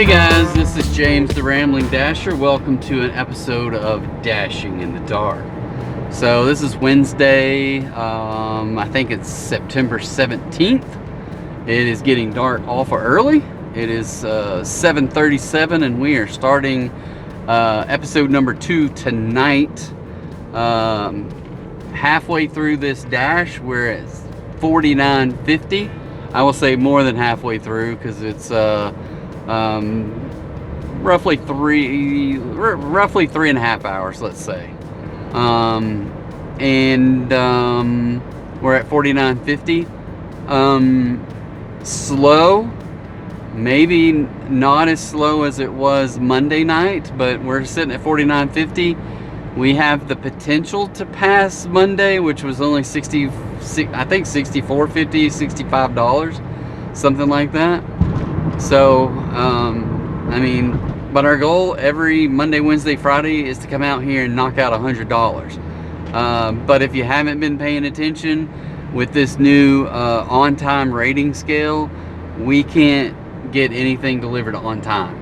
Hey guys, this is James the Rambling Dasher. Welcome to an episode of Dashing in the Dark. So this is Wednesday, I think it's September 17th. It is getting dark awful early. It is 7:37 and we are starting episode number 2 tonight. Halfway through this dash, we're at 49.50. I will say more than halfway through because it's roughly three and a half hours, let's say. We're at 49.50. Slow, maybe not as slow as it was Monday night, but we're sitting at 49.50. We have the potential to pass Monday, which was only $64.50, $65, something like that. So, but our goal every Monday, Wednesday, Friday is to come out here and knock out $100. But if you haven't been paying attention with this new on-time rating scale, we can't get anything delivered on time,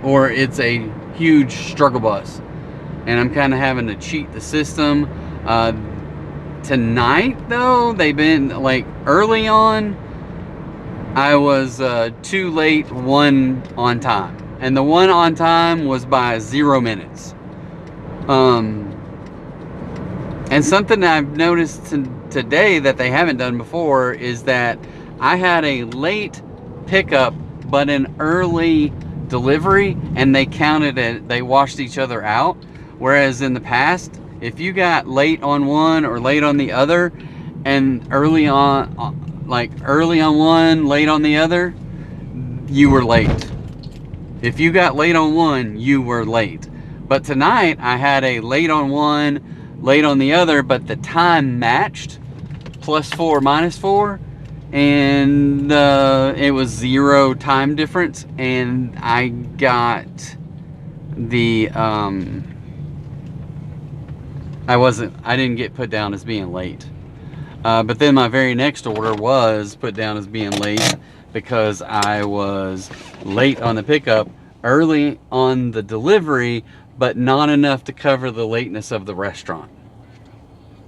or it's a huge struggle bus. And I'm kind of having to cheat the system. Tonight, though, they've been like early on. I was 2 late, 1 on time, and the 1 on time was by 0 minutes. And something I've noticed today that they haven't done before is that I had a late pickup but an early delivery, and they counted it. They washed each other out. Whereas in the past, if you got late on one or late on the other, and early on one, late on the other, you were late. If you got late on one, you were late. But tonight, I had a late on one, late on the other, but the time matched, +4, -4, and it was 0 time difference, and I got the, I didn't get put down as being late. But then my very next order was put down as being late because I was late on the pickup, early on the delivery, but not enough to cover the lateness of the restaurant.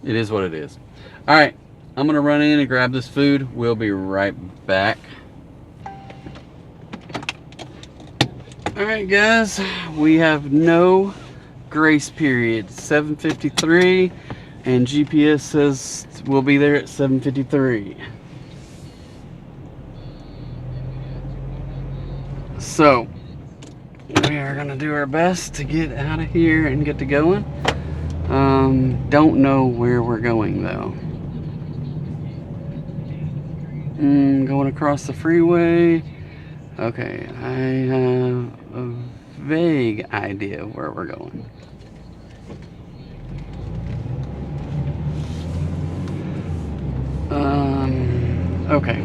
It is what it is. All right, I'm gonna run in and grab this food. We'll be right back. All right, guys, we have no grace period. 7:53, and GPS says we'll be there at 7:53. So we are gonna do our best to get out of here and get to going. Don't know where we're going though. Going across the freeway. Okay, I have a vague idea where we're going. Okay.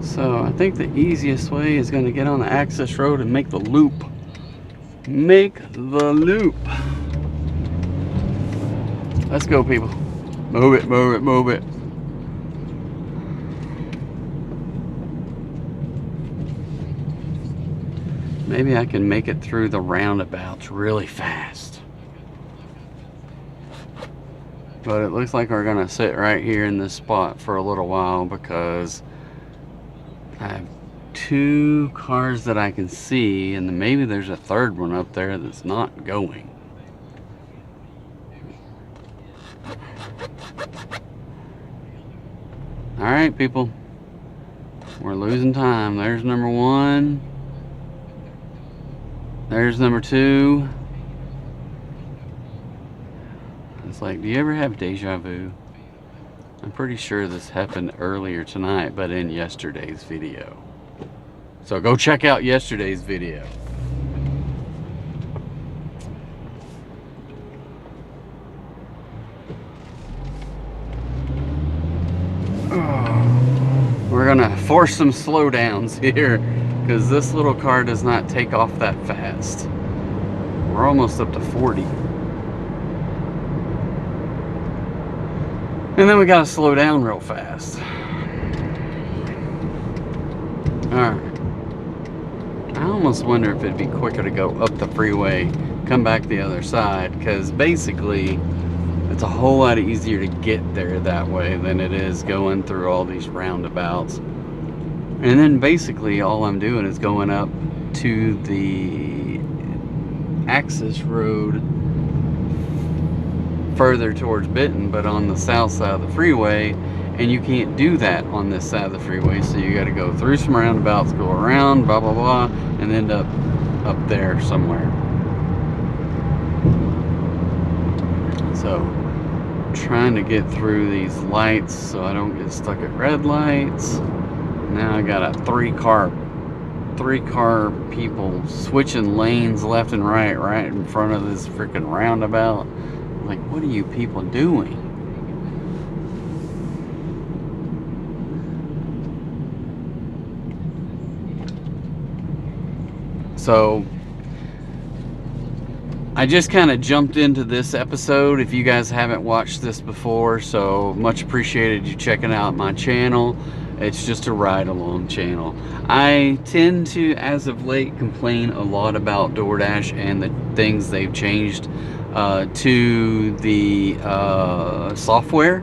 So I think the easiest way is going to get on the access road and make the loop. Make the loop. Let's go, people. Move it, move it, move it. Maybe I can make it through the roundabouts really fast. But it looks like we're gonna sit right here in this spot for a little while because I have 2 cars that I can see, and then maybe there's a third one up there that's not going. All right, people, we're losing time. There's number 1. There's number 2. It's like, do you ever have deja vu? I'm pretty sure this happened earlier tonight, but in yesterday's video. So go check out yesterday's video. We're gonna force some slowdowns here because this little car does not take off that fast. We're almost up to 40. And then we gotta slow down real fast. Alright. I almost wonder if it'd be quicker to go up the freeway, come back the other side, because basically it's a whole lot easier to get there that way than it is going through all these roundabouts. And then basically all I'm doing is going up to the access road further towards Benton, but on the south side of the freeway, and you can't do that on this side of the freeway, so you got to go through some roundabouts, go around, blah blah blah, and end up there somewhere. So trying to get through these lights so I don't get stuck at red lights. Now I got a three car people switching lanes left and right in front of this freaking roundabout. Like, what are you people doing? So I just kind of jumped into this episode if you guys haven't watched this before, so much appreciated you checking out my channel. It's just a ride-along channel. I tend to, as of late, complain a lot about DoorDash and the things they've changed to the software.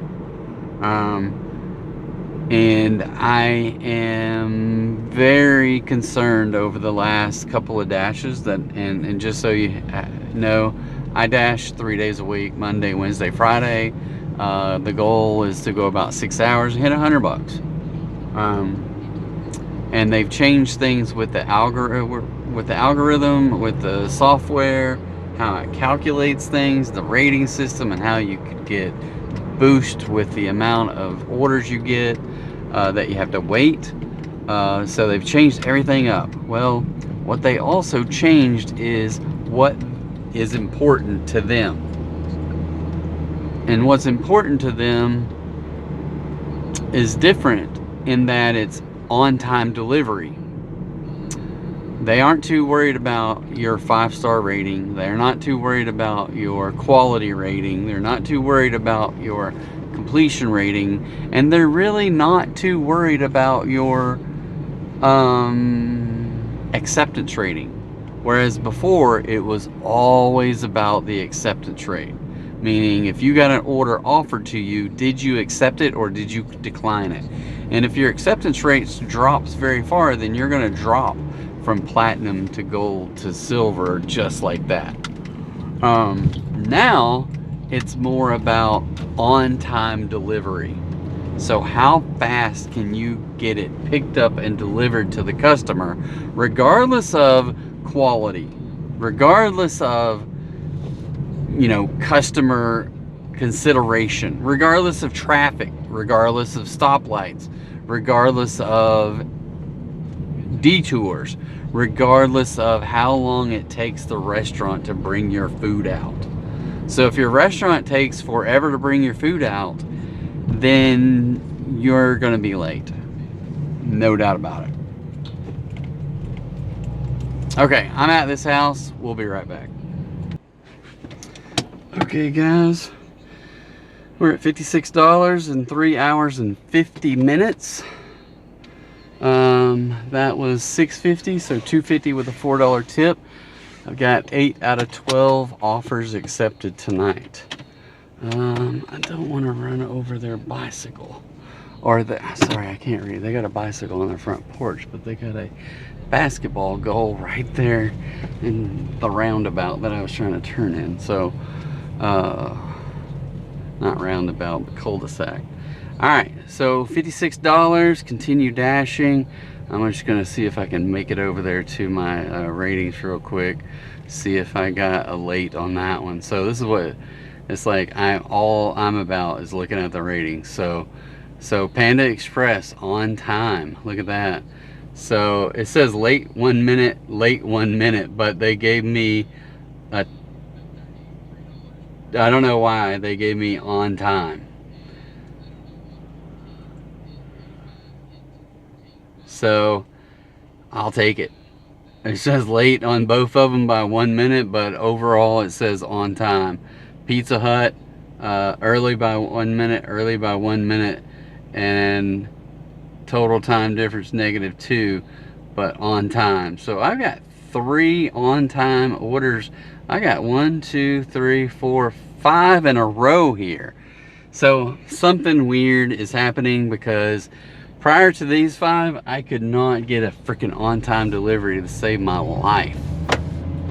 And I am very concerned over the last couple of dashes that, and just so you know, I dash 3 days a week, Monday, Wednesday, Friday. The goal is to go about 6 hours and hit $100. And they've changed things with the algorithm, with the software, how it calculates things, the rating system, and how you could get boost with the amount of orders you get, that you have to wait. So they've changed everything up. Well, what they also changed is what is important to them. And what's important to them is different in that it's on-time delivery. They aren't too worried about your 5-star rating. They're not too worried about your quality rating. They're not too worried about your completion rating. And they're really not too worried about your acceptance rating. Whereas before, it was always about the acceptance rate. Meaning, if you got an order offered to you, did you accept it or did you decline it? And if your acceptance rate drops very far, then you're going to drop from platinum to gold to silver just like that. Now it's more about on-time delivery. So how fast can you get it picked up and delivered to the customer, regardless of quality, regardless of, you know, customer consideration, regardless of traffic, regardless of stoplights, regardless of detours, regardless of how long it takes the restaurant to bring your food out. So if your restaurant takes forever to bring your food out, then you're gonna be late. No doubt about it. Okay, I'm at this house. We'll be right back. Okay guys, we're at $56 in 3 hours and 50 minutes. That was $6.50, so $2.50 with a $4 tip. I've got 8 out of 12 offers accepted tonight. I don't want to run over their bicycle, or sorry, I can't read. They got a bicycle on their front porch, but they got a basketball goal right there in the roundabout that I was trying to turn in. So not roundabout, but cul-de-sac. All right, so $56, continue dashing. I'm just gonna see if I can make it over there to my ratings real quick, see if I got a late on that one. So this is what it's like. All I'm about is looking at the ratings. So Panda Express on time, look at that. So it says late 1 minute, but they gave me a, I don't know why they gave me on time. So I'll take it. It says late on both of them by 1 minute, but overall it says on time. Pizza Hut, early by 1 minute, and total time difference -2, but on time. So I've got 3 on-time orders. I got 1, 2, 3, 4, 5 in a row here. So something weird is happening, because prior to these 5, I could not get a freaking on-time delivery to save my life.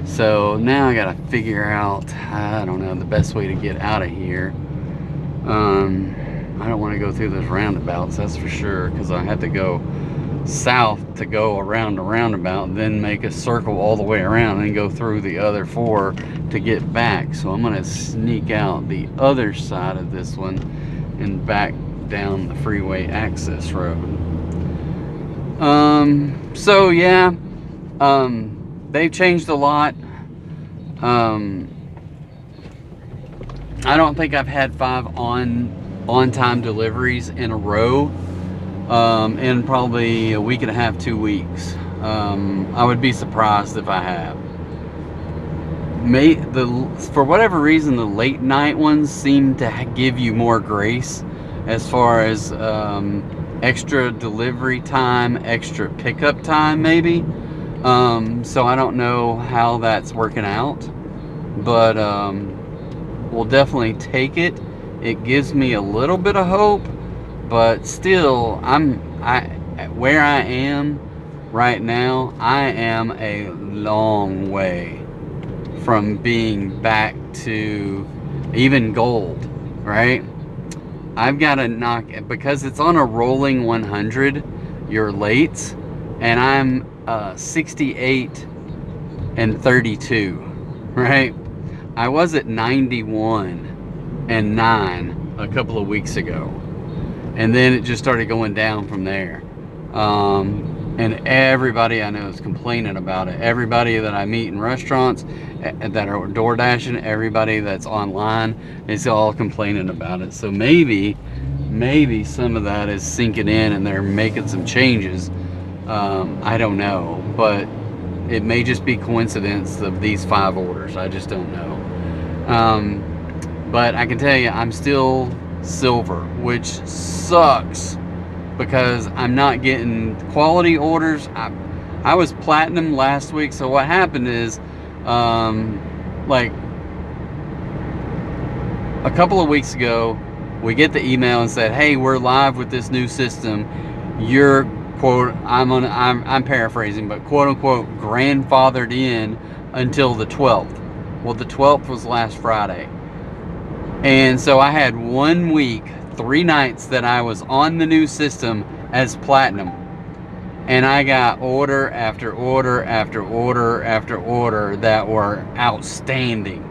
So now I gotta figure out, I don't know, the best way to get out of here. I don't want to go through those roundabouts, that's for sure, because I had to go south to go around the roundabout, and then make a circle all the way around and go through the other 4 to get back. So I'm gonna sneak out the other side of this one and back down the freeway access road. So yeah, they've changed a lot. I don't think I've had 5 on-time deliveries in a row in probably a week and a half, 2 weeks. I would be surprised if I have. For whatever reason, the late night ones seem to give you more grace as far as extra delivery time, extra pickup time maybe. So I don't know how that's working out, but we'll definitely take it. It gives me a little bit of hope, but still, where I am right now, I am a long way from being back to even gold, right? I've got to knock, because it's on a rolling 100, you're late, and I'm 68 and 32, right? I was at 91 and 9 a couple of weeks ago, and then it just started going down from there. And everybody I know is complaining about it. Everybody that I meet in restaurants that are DoorDashing, everybody that's online, is all complaining about it. So maybe some of that is sinking in and they're making some changes. I don't know, but it may just be coincidence of these 5 orders. I just don't know. But I can tell you, I'm still silver, which sucks, because I'm not getting quality orders. I was platinum last week. So what happened is, like a couple of weeks ago, we get the email and said, hey, we're live with this new system. You're, quote, I'm paraphrasing, but quote unquote grandfathered in until the 12th. Well, the 12th was last Friday. And so I had 1 week, 3 nights that I was on the new system as platinum. And I got order after order after order after order that were outstanding.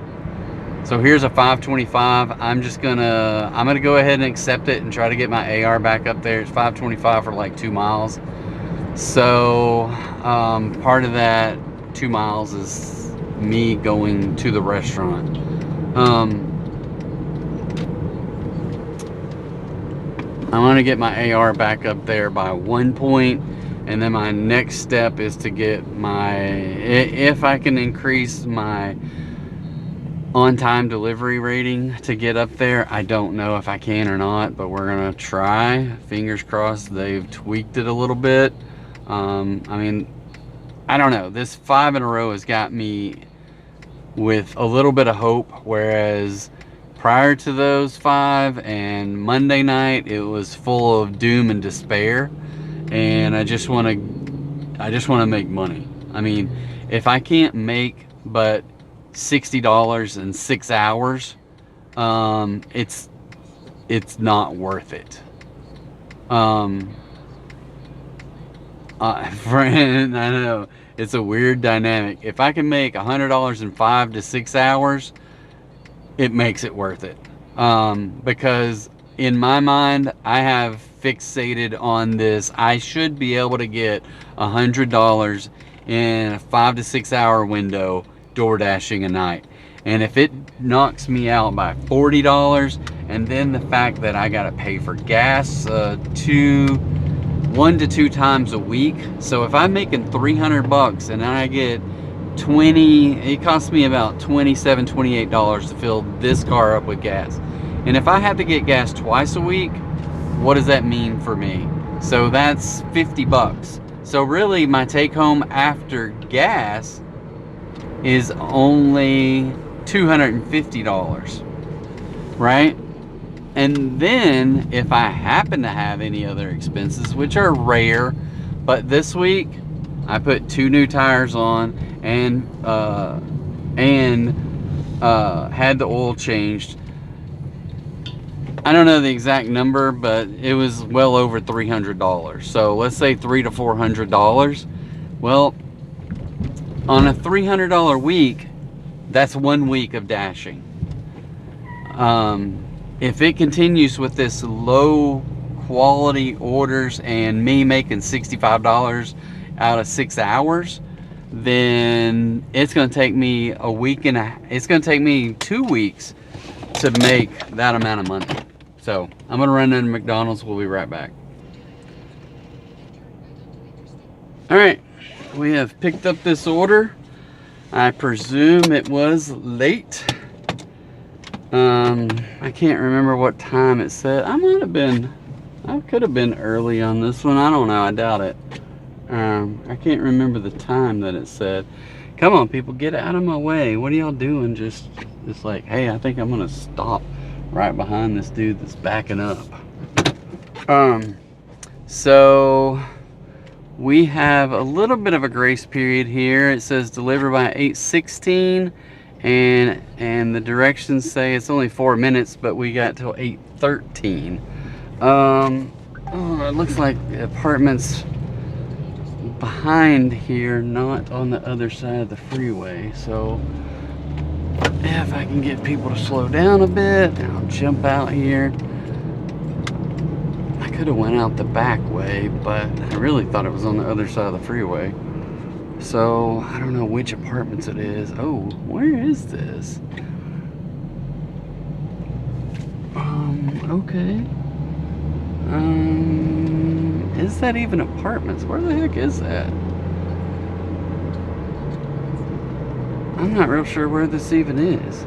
So here's a 525. I'm gonna go ahead and accept it and try to get my AR back up there. It's 525 for like 2 miles. So part of that 2 miles is me going to the restaurant. I want to get my AR back up there by 1 point, and then my next step is to get if I can increase my on-time delivery rating to get up there. I don't know if I can or not, but we're gonna try. Fingers crossed. They've tweaked it a little bit. I mean, I don't know. This 5 in a row has got me with a little bit of hope, whereas prior to those 5 and Monday night, it was full of doom and despair. And I just want to make money. I mean, if I can't make but $60 in 6 hours, it's not worth it. Friend, I know it's a weird dynamic. If I can make $100 in 5 to 6 hours, it makes it worth it. Because in my mind, I have fixated on this. I should be able to get $100 in a 5 to 6 hour window door dashing a night. And if it knocks me out by $40, and then the fact that I gotta pay for gas 1 to 2 times a week. So if I'm making $300 and I get it costs me about $27, $28 to fill this car up with gas. And if I have to get gas twice a week, what does that mean for me? So that's 50 bucks. So really my take home after gas is only $250, right? And then if I happen to have any other expenses, which are rare, but this week I put 2 new tires on and had the oil changed. I don't know the exact number, but it was well over $300. So let's say $300 to $400. Well, on a $300 week, that's 1 week of dashing. If it continues with this low quality orders and me making $65 out of 6 hours, then it's going to take me it's going to take me 2 weeks to make that amount of money. So I'm going to run into McDonald's. We'll be right back. All right, we have picked up this order. I presume it was late. I can't remember what time it said. I could have been early on this one. I don't know. I doubt it. I can't remember the time that it said. Come on, people, get out of my way. What are y'all doing? Just like, hey, I think I'm gonna stop right behind this dude that's backing up. So we have a little bit of a grace period here. It says deliver by 8:16, and the directions say it's only 4 minutes, but we got till 8:13. It looks like the apartment's behind here, not on the other side of the freeway. So if I can get people to slow down a bit, I'll jump out here. I could have went out the back way, but I really thought it was on the other side of the freeway. So I don't know which apartments it is. Oh, where is this? Okay. Is that even apartments? Where the heck is that? I'm not real sure where this even is.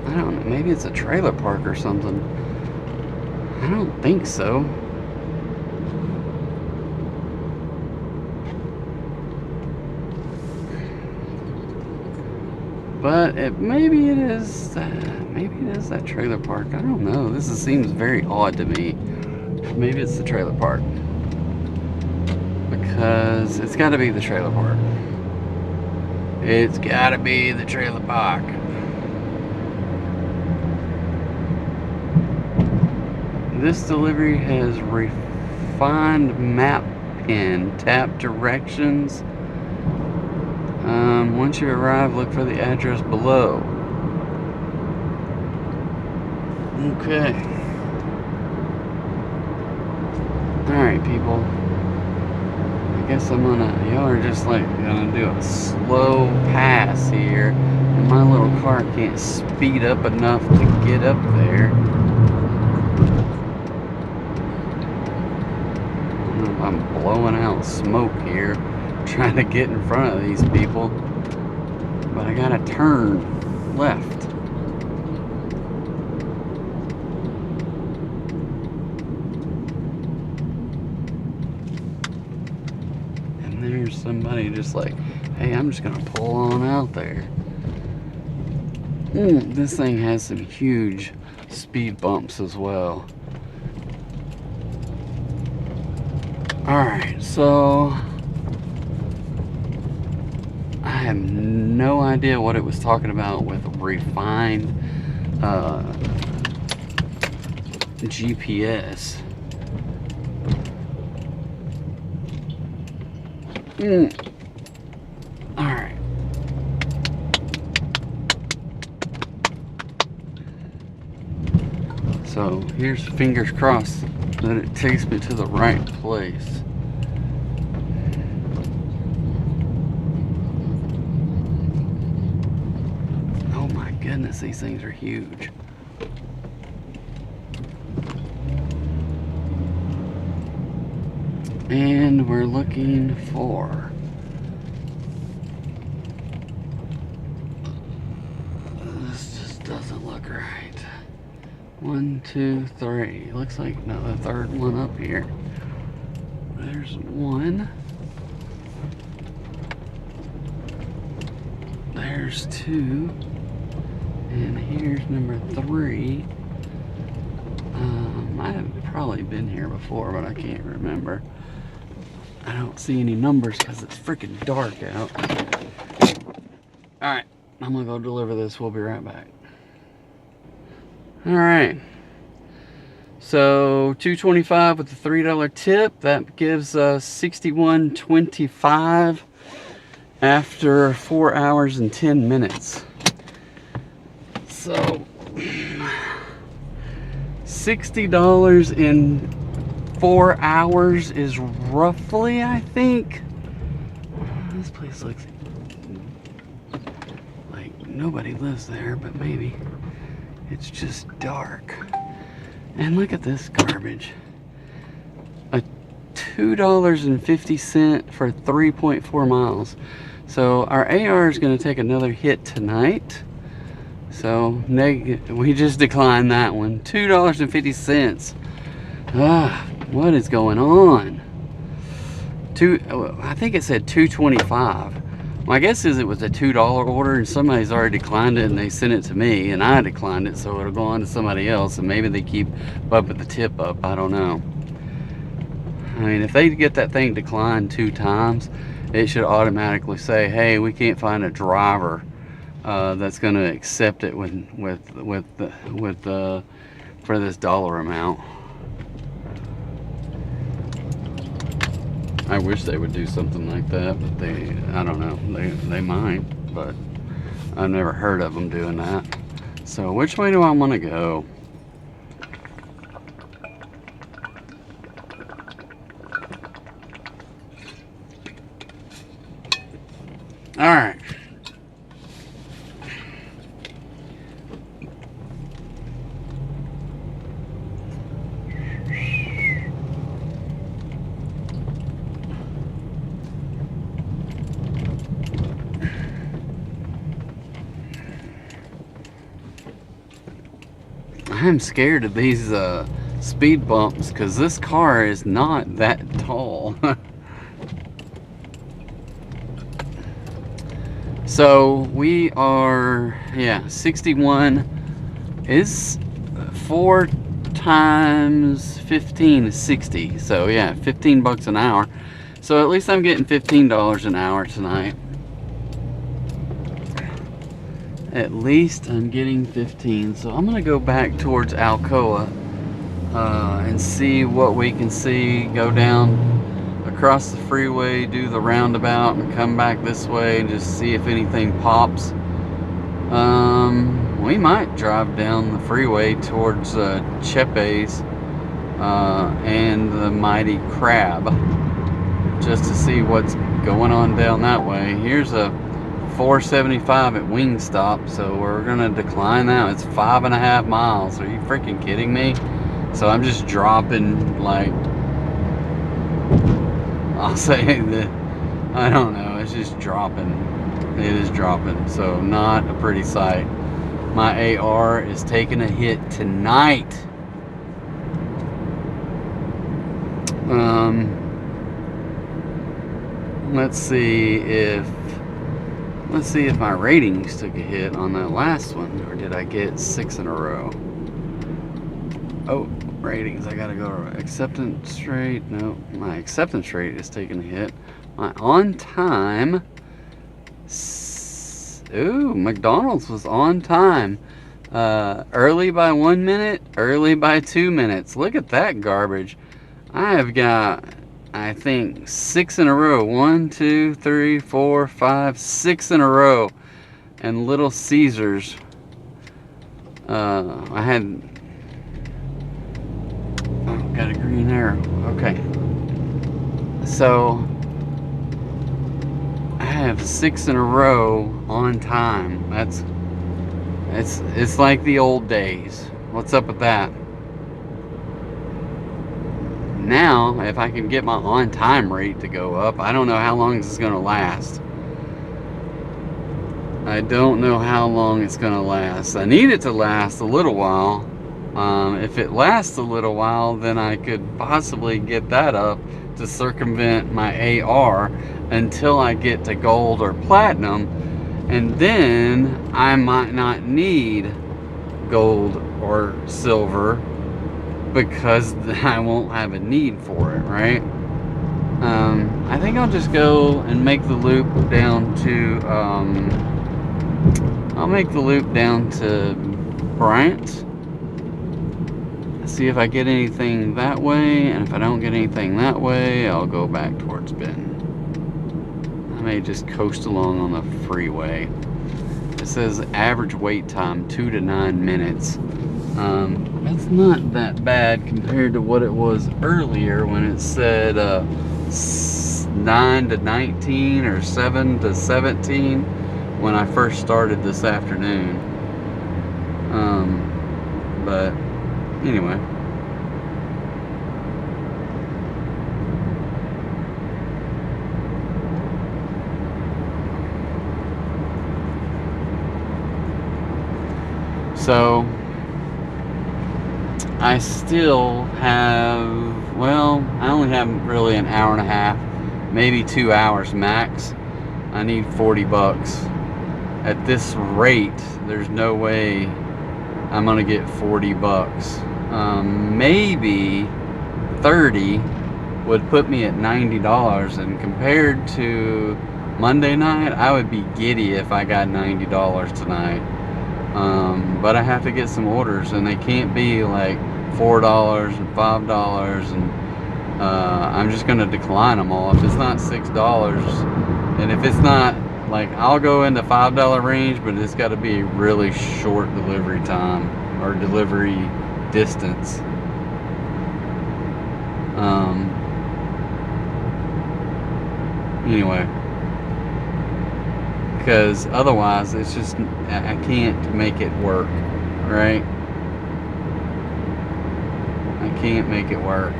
I don't know. Maybe it's a trailer park or something. I don't think so. But maybe it is that trailer park. I don't know. This seems very odd to me. Maybe it's the trailer park. Because it's got to be the trailer park. It's got to be the trailer park. This delivery has refined map pin. Tap directions. Once you arrive, look for the address below. Okay. Alright, people. I guess y'all are just like gonna do a slow pass here. And my little car can't speed up enough to get up there. I'm blowing out smoke here, trying to get in front of these people. But I gotta turn left. And there's somebody just like, hey, I'm just gonna pull on out there. This thing has some huge speed bumps as well. Alright, so I have no idea what it was talking about with refined GPS. Alright. So here's fingers crossed that it takes me to the right place. Oh my goodness, these things are huge. And we're looking for this just doesn't look look right. 1, 2, 3. Looks like the third one up here. There's 1. There's 2. And here's number 3. I've probably been here before, but I can't remember. I don't see any numbers because it's freaking dark out. Alright, I'm gonna go deliver this. We'll be right back. Alright. So $2.25 with the $3 tip. That gives us $61.25 after 4 hours and 10 minutes. So $60 in 4 hours is roughly, I think. This place looks like nobody lives there, but maybe it's just dark. And look at this garbage. A $2.50 for 3.4 miles. So our AR is going to take another hit tonight. So we just declined that one. $2.50. What is going on? I think it said $2.25. My guess is it was a $2 order and somebody's already declined it and they sent it to me and I declined it, so it'll go on to somebody else and maybe they keep bumping the tip up. I don't know. I mean, if they get that thing declined 2 times, it should automatically say, hey, we can't find a driver that's going to accept it for this dollar amount. I wish they would do something like that, but I don't know, they might, but I've never heard of them doing that. So which way do I want to go? All right. I'm scared of these speed bumps because this car is not that tall. So we are, 61 is 4 times 15 is 60. So yeah, 15 bucks an hour. So at least I'm getting $15 an hour tonight. At least I'm getting 15. So I'm gonna go back towards Alcoa and see what we can see. Go down across the freeway, do the roundabout, and come back this way and just see if anything pops. We might drive down the freeway towards Chepe's and the Mighty Crab just to see what's going on down that way. Here's a 475 at Wingstop, so we're gonna decline that. It's 5.5 miles. Are you freaking kidding me? So I'm just dropping, like, I'll say that, I don't know, it's just dropping. It is dropping, so not a pretty sight. My AR is taking a hit tonight. Let's see if my ratings took a hit on that last one, or did I get 6 in a row? Oh, ratings, I gotta go to acceptance rate. No, my acceptance rate is taking a hit. My on time, ooh, McDonald's was on time. Early by 1 minute, early by 2 minutes. Look at that garbage. I have got, I think, 6 in a row. 1, 2, 3, 4, 5, 6 in a row. And Little Caesars. I had, oh, got a green arrow. Okay. So I have 6 in a row on time. It's like the old days. What's up with that? Now, if I can get my on-time rate to go up, I don't know how long this is going to last. I don't know how long it's gonna last. I need it to last a little while. If it lasts a little while, then I could possibly get that up to circumvent my AR until I get to gold or platinum, and then I might not need gold or silver because I won't have a need for it, right? I think I'll just go and make the loop down to I'll make the loop down to Bryant, see if I get anything that way, and if I don't get anything that way, I'll go back towards Benton. I may just coast along on the freeway. It says average wait time 2 to 9 minutes. That's not that bad compared to what it was earlier when it said 9 to 19 or 7 to 17 when I first started this afternoon. But anyway. So I still have, well, I only have really an hour and a half, maybe 2 hours max. I need 40 bucks. At this rate, there's no way I'm gonna get 40 bucks. Maybe 30 would put me at $90, and compared to Monday night, I would be giddy if I got $90 tonight. But I have to get some orders, and they can't be like $4 and $5, and I'm just gonna decline them all. If it's not $6, and if it's not, like, I'll go into $5 range, but it's got to be a really short delivery time or delivery distance. Anyway, because otherwise it's just, I can't make it work, right? I can't make it work.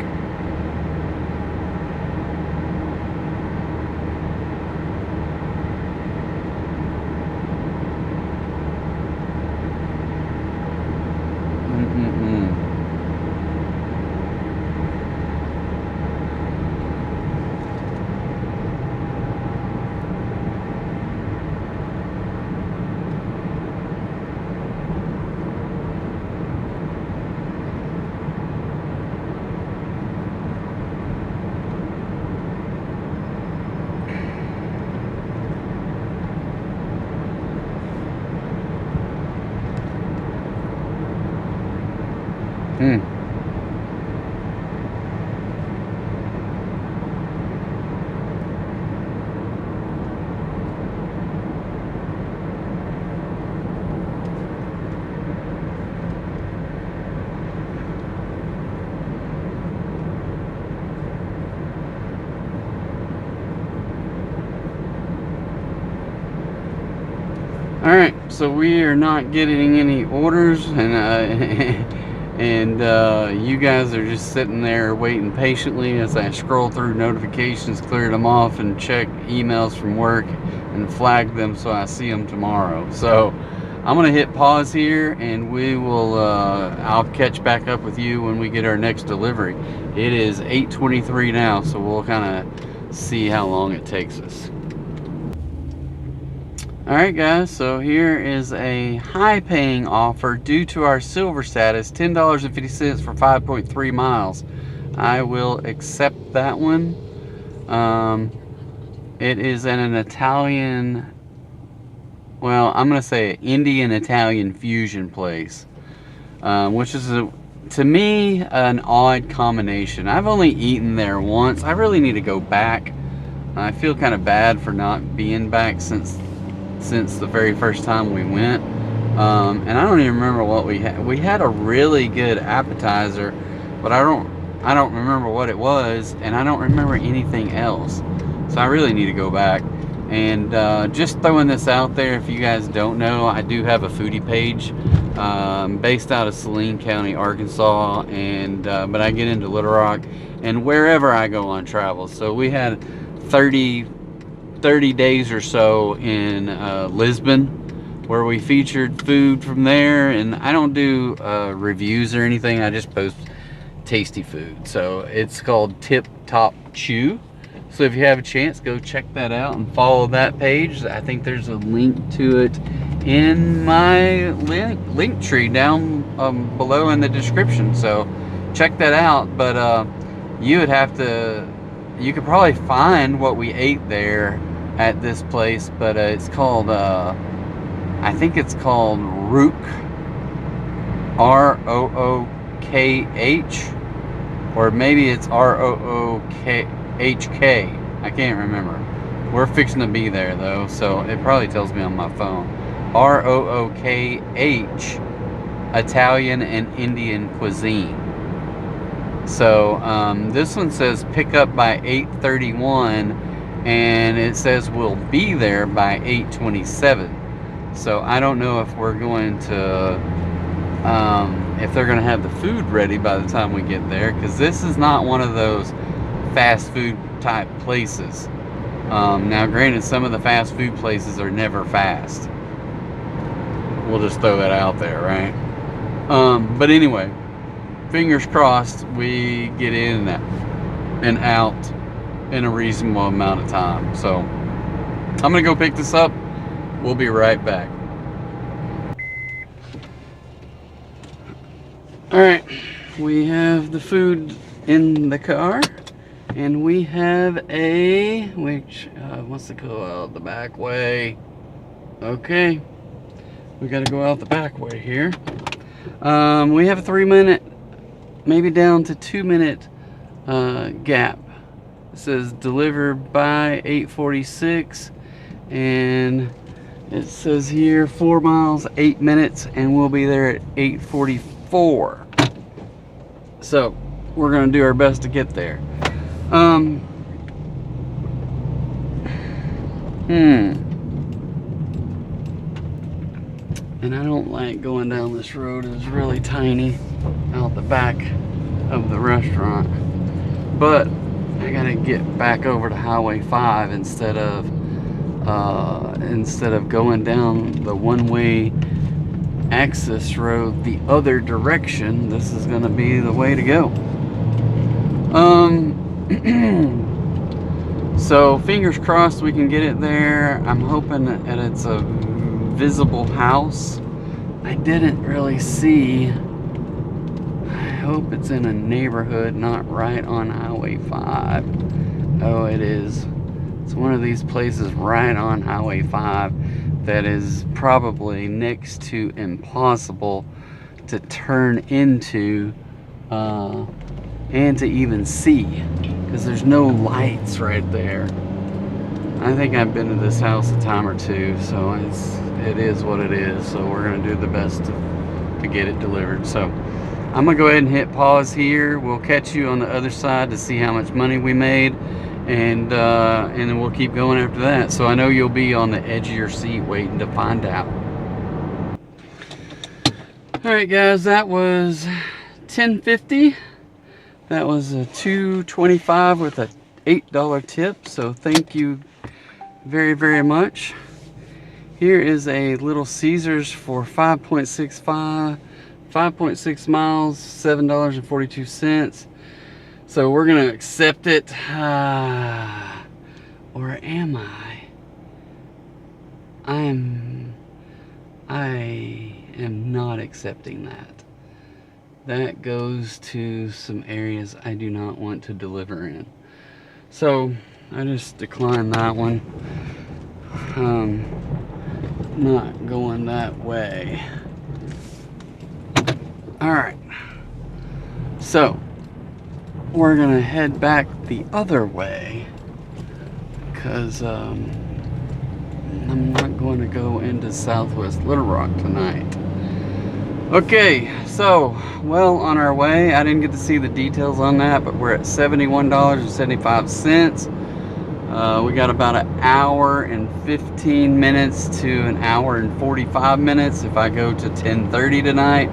All right, so we are not getting any orders, and you guys are just sitting there waiting patiently as I scroll through notifications, clear them off, and check emails from work and flag them so I see them tomorrow. So I'm gonna hit pause here, and we will I'll catch back up with you when we get our next delivery. It is 8:23 now, so we'll kind of see how long it takes us. Alright guys, so here is a high paying offer due to our silver status, $10.50 for 5.3 miles. I will accept that one. It is in an Italian, well, I'm going to say Indian Italian fusion place, which is to me an odd combination. I've only eaten there once. I really need to go back. I feel kind of bad for not being back since the very first time we went, and I don't even remember what we had. We had a really good appetizer, but I don't remember what it was, and I don't remember anything else. So I really need to go back. And just throwing this out there, if you guys don't know, I do have a foodie page based out of Saline County, Arkansas, and but I get into Little Rock and wherever I go on travel. So we had 30 30 days or so in Lisbon, where we featured food from there. And I don't do reviews or anything, I just post tasty food. So it's called Tip Top Chew. So if you have a chance, go check that out and follow that page. I think there's a link to it in my link tree down below in the description. So check that out. But you would have to, you could probably find what we ate there at this place, but it's called I think it's called Rook, R-O-O-K-H, or maybe it's R-O-O-K-H-K. I can't remember. We're fixing to be there though, so it probably tells me on my phone. R-O-O-K-H, Italian and Indian cuisine. So this one says pick up by 8:31, and it says we'll be there by 8:27. So I don't know if we're going to, if they're going to have the food ready by the time we get there, because this is not one of those fast food type places. Now granted, some of the fast food places are never fast. We'll just throw that out there, right? But anyway, fingers crossed we get in and out in a reasonable amount of time. So I'm gonna go pick this up. We'll be right back. All right, we have the food in the car, and we have a, which wants to go out the back way. Okay, we got to go out the back way here. We have a 3-minute, maybe down to 2-minute gap. It says deliver by 8:46, and it says here 4 miles, 8 minutes, and we'll be there at 8:44. So we're gonna do our best to get there. And I don't like going down this road. It's really tiny out the back of the restaurant, but I gotta get back over to Highway 5 instead of going down the one-way access road the other direction. This is gonna be the way to go. So fingers crossed we can get it there. I'm hoping that it's a visible house. I didn't really see. I hope it's in a neighborhood, not right on Highway 5. Oh, it is. It's one of these places right on Highway 5 that is probably next to impossible to turn into and to even see, because there's no lights right there. I think I've been to this house a time or two, so it is what it is. So we're gonna do the best to get it delivered. So I'm gonna go ahead and hit pause here. We'll catch you on the other side to see how much money we made, and then we'll keep going after that. So I know you'll be on the edge of your seat waiting to find out. All right, guys, that was $10.50. That was a $2.25 with a $8 tip. So thank you very, very much. Here is a Little Caesars for 5.6 miles, $7.42. So we're gonna accept it, or am I? I am not accepting that. That goes to some areas I do not want to deliver in. So I just declined that one. Not going that way. All right. So we're gonna head back the other way, because I'm not going to go into Southwest Little Rock tonight. Okay, so, well, on our way, I didn't get to see the details on that, but we're at $71.75. We got about an hour and 15 minutes to an hour and 45 minutes if I go to 10:30 tonight.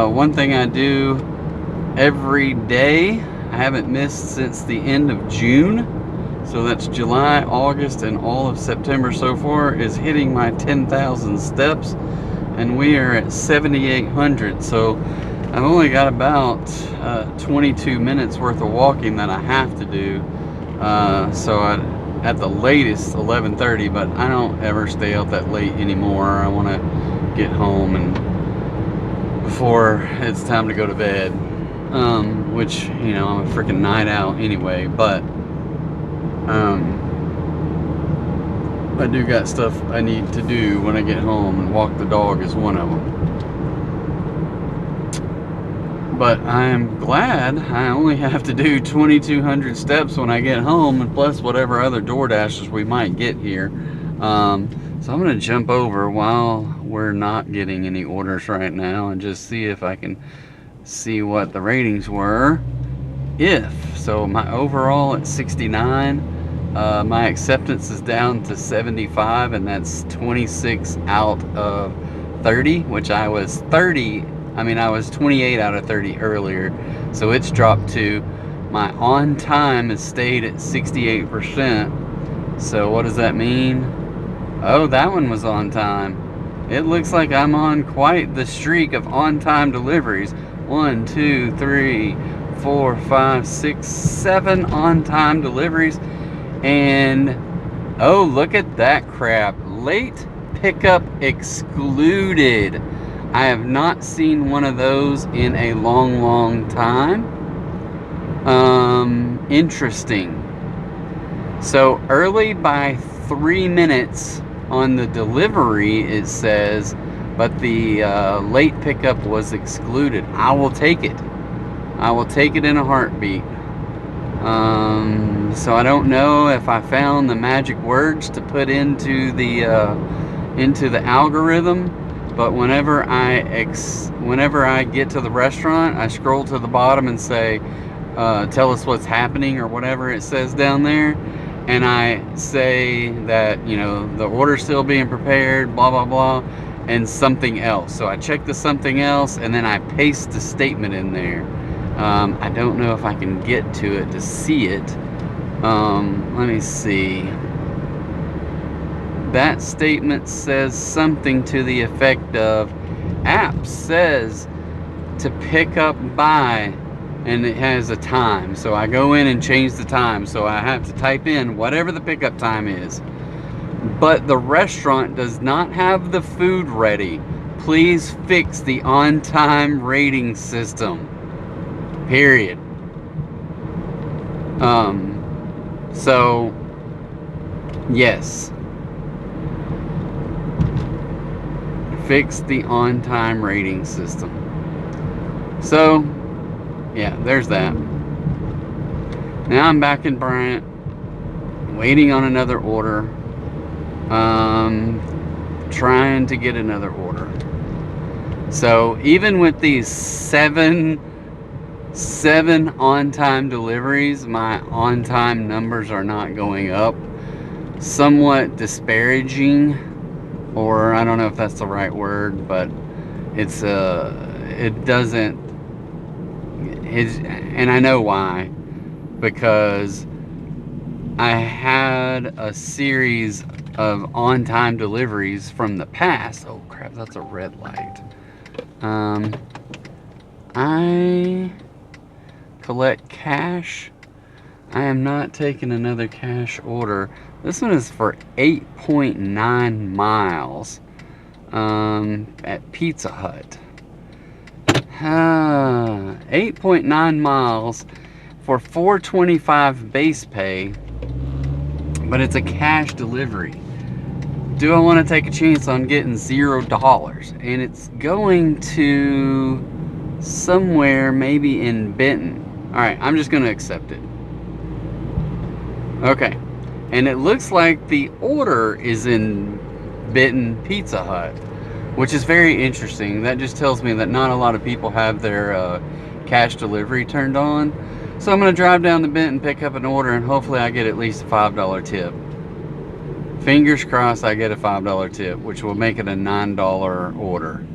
One thing I do every day, I haven't missed since the end of June, So that's July, August, and all of September so far is hitting my 10,000 steps, and we are at 7,800. So I've only got about 22 minutes worth of walking that I have to do. At the latest 11:30, but I don't ever stay out that late anymore. I want to get home and before it's time to go to bed, which, you know, I'm a freaking night out anyway, but I do got stuff I need to do when I get home, and walk the dog is one of them. But I'm glad I only have to do 2,200 steps when I get home, and plus whatever other DoorDashes we might get here. So I'm going to jump over while we're not getting any orders right now and just see if I can see what the ratings were. So my overall at 69, my acceptance is down to 75, and that's 26 out of 30, which I was 28 out of 30 earlier, so it's dropped to. My on time has stayed at 68%. So what does that mean? Oh, that one was on time. It looks like I'm on quite the streak of on-time deliveries. 1, 2, 3, 4, 5, 6, 7 on-time deliveries. And oh, look at that crap. Late pickup excluded. I have not seen one of those in a long time. Interesting. So early by 3 minutes on the delivery, it says, but the late pickup was excluded. I will take it. I will take it in a heartbeat. So I don't know if I found the magic words to put into the algorithm, but whenever I get to the restaurant, I scroll to the bottom and say, tell us what's happening, or whatever it says down there, and I say that, you know, the order's still being prepared, blah blah blah, and something else. So I check the something else, and then I paste the statement in there. I don't know if I can get to it to see it. Let me see. That statement says something to the effect of, app says to pick up by, and it has a time. So I go in and change the time. So I have to type in whatever the pickup time is. But the restaurant does not have the food ready. Please fix the on-time rating system. Period. So yes, fix the on-time rating system. So yeah, there's that. Now I'm back in Bryant, waiting on another order, trying to get another order. So even with these seven on-time deliveries, my on-time numbers are not going up. Somewhat disparaging, or I don't know if that's the right word, but it's and I know why, because I had a series of on-time deliveries from the past. Oh crap, that's a red light. I collect cash. I am not taking another cash order. This one is for 8.9 miles at Pizza Hut. 8.9 miles for $4.25 base pay, but it's a cash delivery. Do I want to take a chance on getting $0? And it's going to somewhere maybe in Benton. Alright, I'm just going to accept it. Okay, and it looks like the order is in Benton Pizza Hut, which is very interesting. That just tells me that not a lot of people have their cash delivery turned on. So I'm going to drive down to Benton, pick up an order, and hopefully I get at least a $5 tip. Fingers crossed I get a $5 tip, which will make it a $9 order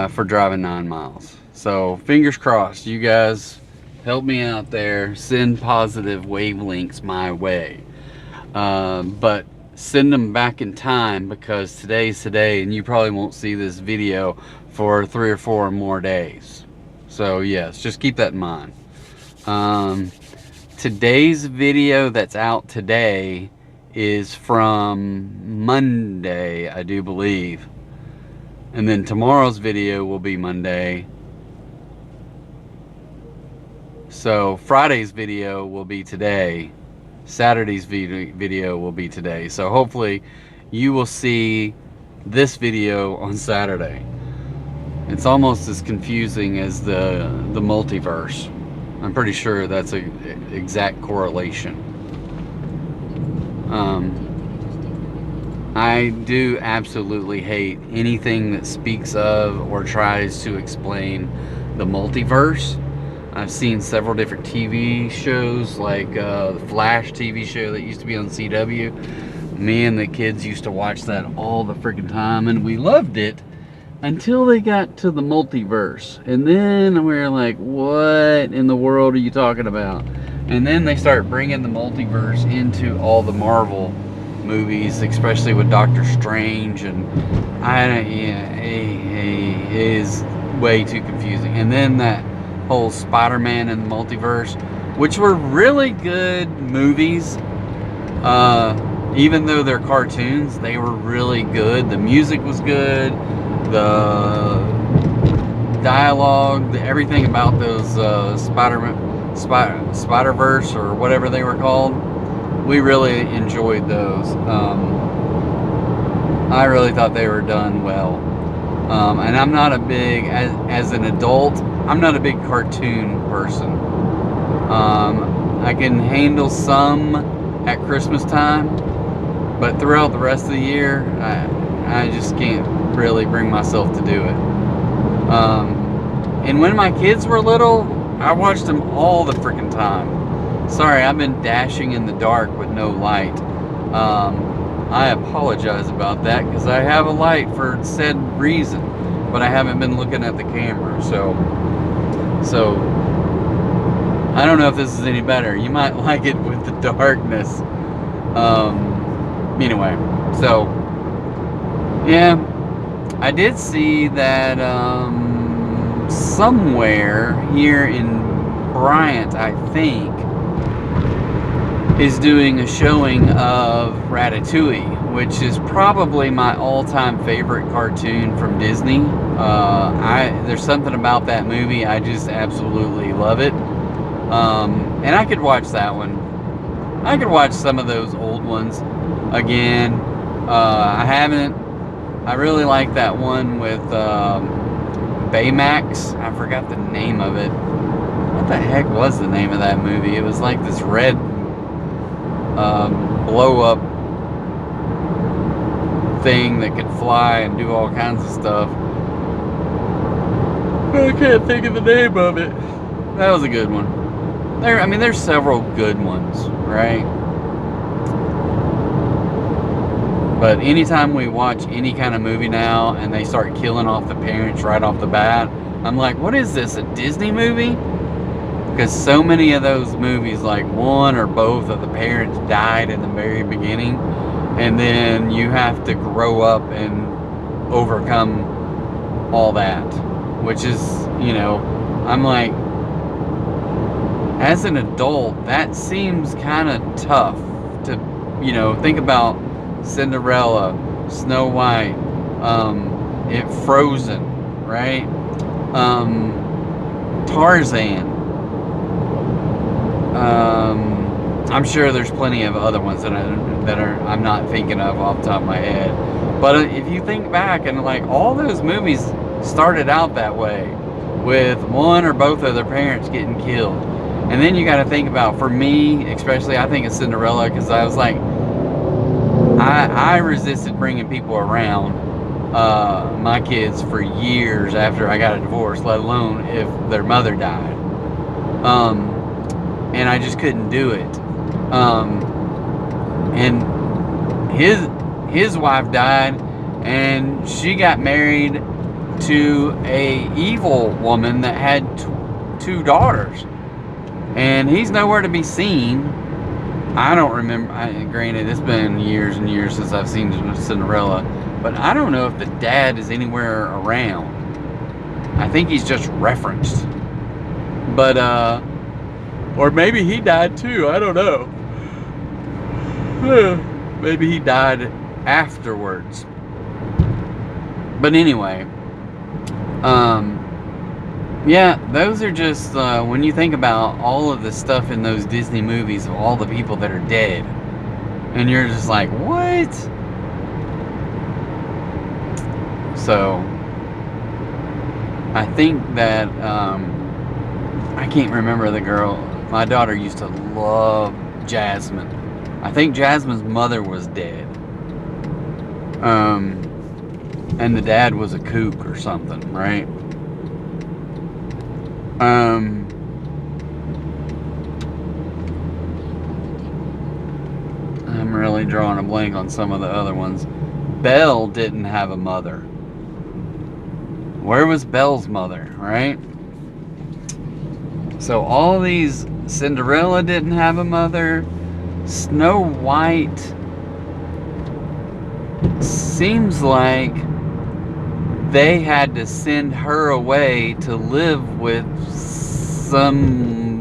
for driving 9 miles. So fingers crossed. You guys Help me out there. Send positive wavelengths my way. But send them back in time, because today's today and you probably won't see this video for 3 or 4 more days. So yes, just keep that in mind. Today's video that's out today is from Monday, I do believe. And then tomorrow's video will be Monday. So Friday's video will be today. Saturday's video will be today. So hopefully you will see this video on Saturday. It's almost as confusing as the multiverse. I'm pretty sure that's an exact correlation. I do absolutely hate anything that speaks of or tries to explain the multiverse. I've seen several different TV shows, like the Flash TV show that used to be on CW. Me and the kids used to watch that all the freaking time, and we loved it until they got to the multiverse. And then we were like, what in the world are you talking about? And then they start bringing the multiverse into all the Marvel movies, especially with Doctor Strange, and it is way too confusing. And then that whole Spider-Man and the multiverse, which were really good movies, even though they're cartoons, they were really good. The music was good, the dialogue, everything about those Spider-Verse or whatever they were called, we really enjoyed those. I really thought they were done well. And I'm not a big, as an adult, I'm not a big cartoon person. I can handle some at Christmas time, but throughout the rest of the year, I just can't really bring myself to do it. And when my kids were little, I watched them all the freaking time. Sorry, I've been dashing in the dark with no light. I apologize about that, because I have a light for said reason, but I haven't been looking at the camera, so I don't know if this is any better. You might like it with the darkness. Anyway, so yeah, I did see that somewhere here in Bryant, I think, is doing a showing of Ratatouille, which is probably my all-time favorite cartoon from Disney. There's something about that movie, I just absolutely love it. And I could watch that one. I could watch some of those old ones again. I really like that one with Baymax. I forgot the name of it. What the heck was the name of that movie? It was like this red blow up thing that could fly and do all kinds of stuff. I can't think of the name of it. That was a good one. There's several good ones, right? But anytime we watch any kind of movie now and they start killing off the parents right off the bat, I'm like, what is this, a Disney movie? Because so many of those movies, like one or both of the parents died in the very beginning, and then you have to grow up and overcome all that, which is, I'm like, as an adult, that seems kind of tough to, think about Cinderella, Snow White, Frozen, right? Tarzan. I'm sure there's plenty of other ones that I'm not thinking of off the top of my head. But if you think back, and like all those movies started out that way, with one or both of their parents getting killed. And then you got to think about, for me especially, I think of Cinderella, because I was like, I resisted bringing people around my kids for years after I got a divorce, let alone if their mother died. And I just couldn't do it. And his wife died, and she got married to a evil woman that had two daughters. And he's nowhere to be seen. I don't remember. Granted, it's been years and years since I've seen Cinderella, but I don't know if the dad is anywhere around. I think he's just referenced. But, or maybe he died too. I don't know. Maybe he died afterwards. But anyway, yeah, those are just, when you think about all of the stuff in those Disney movies of all the people that are dead, and you're just like, what? So, I think that, I can't remember the girl. My daughter used to love Jasmine. I think Jasmine's mother was dead. And the dad was a kook or something, right? I'm really drawing a blank on some of the other ones. Belle didn't have a mother. Where was Belle's mother, right? So all these, Cinderella didn't have a mother. Snow White seems like they had to send her away to live with some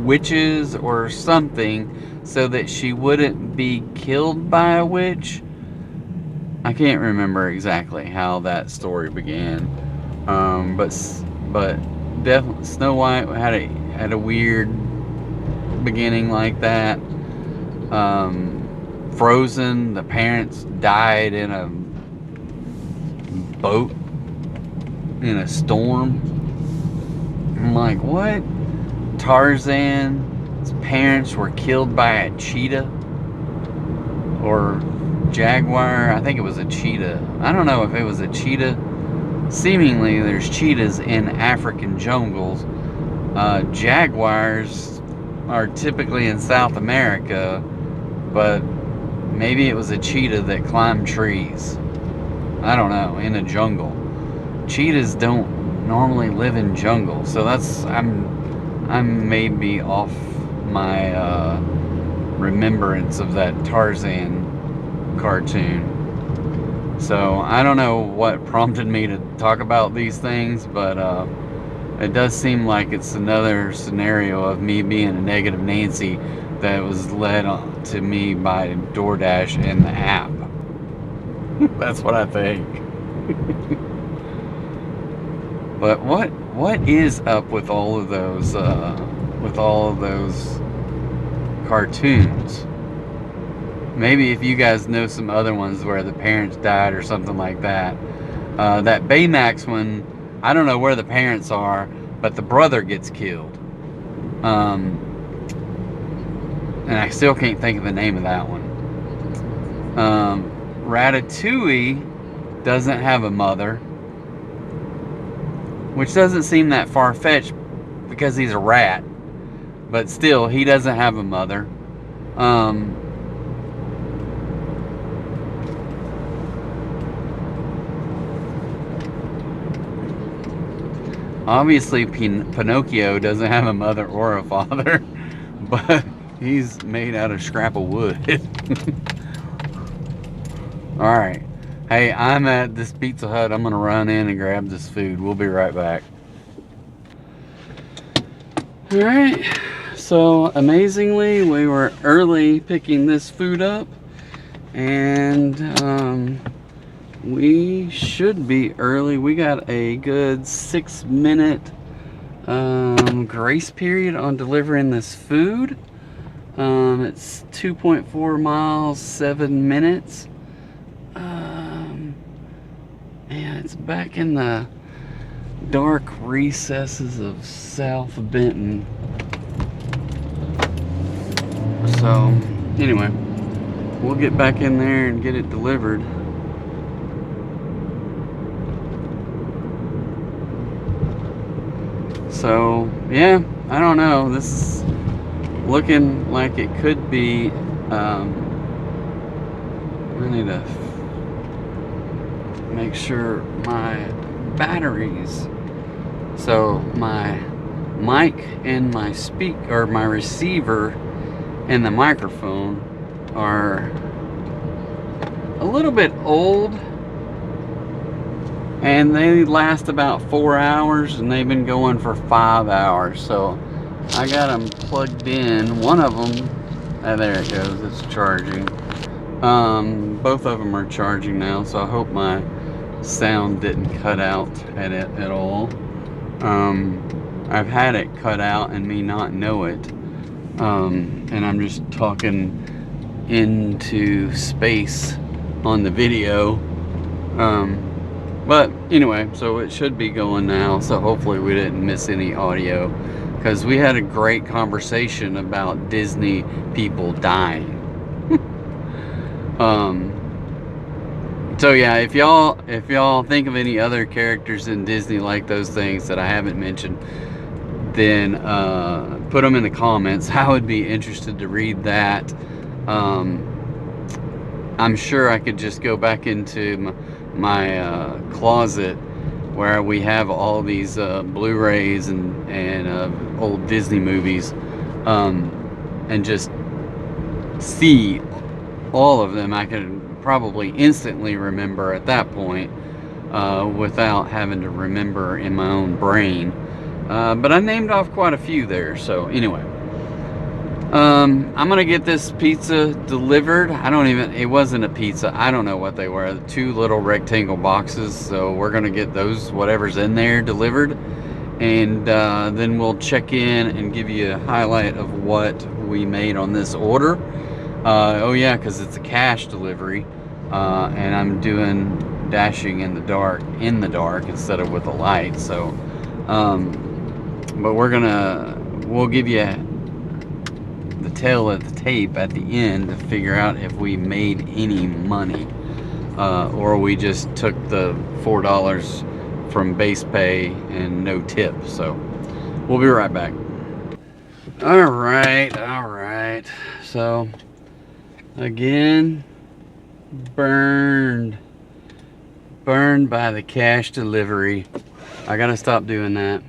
witches or something so that she wouldn't be killed by a witch. I can't remember exactly how that story began, but definitely Snow White had a weird beginning like that. Frozen, the parents died in a boat in a storm. I'm like, what? Tarzan's parents were killed by a cheetah or jaguar. I think it was a cheetah. I don't know if it was a cheetah. Seemingly there's cheetahs in African jungles. Jaguars are typically in South America, but maybe it was a cheetah that climbed trees. I don't know, in a jungle. Cheetahs don't normally live in jungles, so that's, I'm maybe off my remembrance of that Tarzan cartoon. So I don't know what prompted me to talk about these things, but it does seem like it's another scenario of me being a negative Nancy that was led to me by DoorDash and the app. That's what I think. But what is up with all of those cartoons? Maybe if you guys know some other ones where the parents died or something like that. That Baymax one, I don't know where the parents are, but the brother gets killed. And I still can't think of the name of that one. Ratatouille doesn't have a mother, which doesn't seem that far-fetched because he's a rat, but still, he doesn't have a mother. Obviously, Pinocchio doesn't have a mother or a father, but he's made out of scrap of wood. Alright. Hey, I'm at this Pizza Hut. I'm going to run in and grab this food. We'll be right back. Alright. So, amazingly, we were early picking this food up. And, we should be early. We got a good 6-minute grace period on delivering this food. It's 2.4 miles, 7 minutes. Yeah, it's back in the dark recesses of South Benton. So, anyway, we'll get back in there and get it delivered. So, yeah, I don't know. This is looking like it could be, I need to make sure my batteries, so my mic and my my receiver and the microphone are a little bit old, and they last about 4 hours, and they've been going for 5 hours. So I got them plugged in. One of them, there it goes, it's charging. Both of them are charging now, so I hope my sound didn't cut out at all. I've had it cut out and me not know it, and I'm just talking into space on the video, but anyway, so it should be going now, so hopefully we didn't miss any audio, because we had a great conversation about Disney people dying. So yeah, if y'all think of any other characters in Disney like those things that I haven't mentioned, then put them in the comments. I would be interested to read that. I'm sure I could just go back into my closet where we have all these Blu-rays and old Disney movies, and just see all of them. I could probably instantly remember at that point, without having to remember in my own brain. But I named off quite a few there. So anyway, I'm gonna get this pizza delivered. It wasn't a pizza, I don't know what they were, 2 little rectangle boxes. So we're gonna get those, whatever's in there, delivered, and then we'll check in and give you a highlight of what we made on this order. Oh yeah, because it's a cash delivery, and I'm doing dashing in the dark instead of with a light. So but we'll give you the tail of the tape at the end to figure out if we made any money, or we just took the $4 from base pay and no tip. So we'll be right back. All right, so again, burned by the cash delivery. I gotta stop doing that.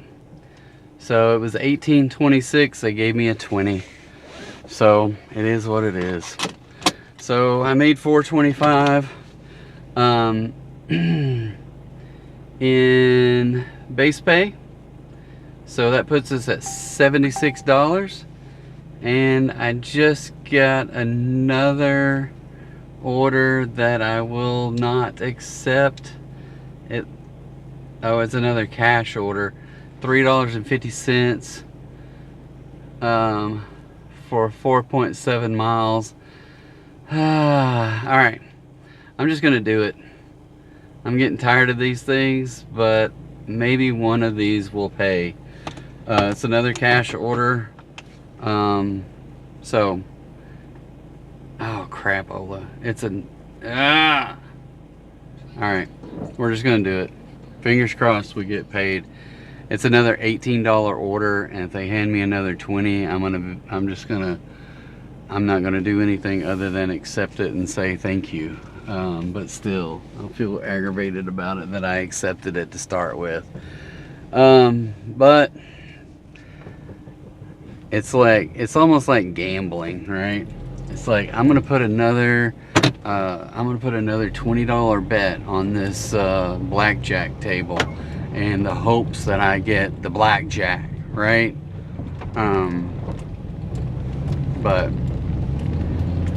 So it was $18.26. They gave me a 20. So it is what it is. So I made $4.25 in base pay. So that puts us at $76. And I just got another order that I will not accept. It's another cash order, $3.50 for 4.7 miles. All right, I'm just gonna do it. I'm getting tired of these things, but maybe one of these will pay. It's another cash order. So, oh crap, Ola, all right, we're just gonna do it. Fingers crossed we get paid. It's another $18 order, and if they hand me another 20, I'm not gonna do anything other than accept it and say thank you. But still, I'll feel aggravated about it that I accepted it to start with. But it's almost like gambling, right? It's like I'm gonna put another $20 bet on this blackjack table, and the hopes that I get the blackjack, right? But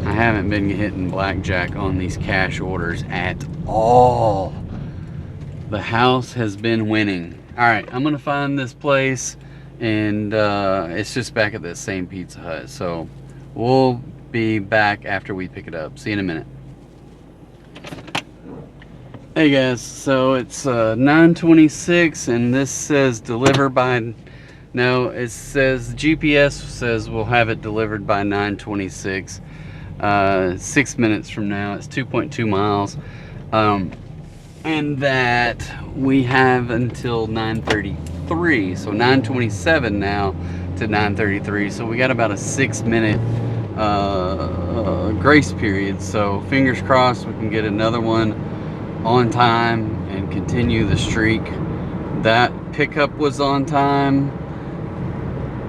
I haven't been hitting blackjack on these cash orders at all. The house has been winning. All right, I'm gonna find this place, and it's just back at that same Pizza Hut. So we'll be back after we pick it up. See you in a minute. Hey guys, so it's 9:26, and this says deliver by, no, it says GPS says we'll have it delivered by 9:26. 6 minutes from now. It's 2.2 miles, and that we have until 9:33. So 9:27 now to 9:33. So we got about a 6-minute grace period. So fingers crossed we can get another one on time and continue the streak. That pickup was on time.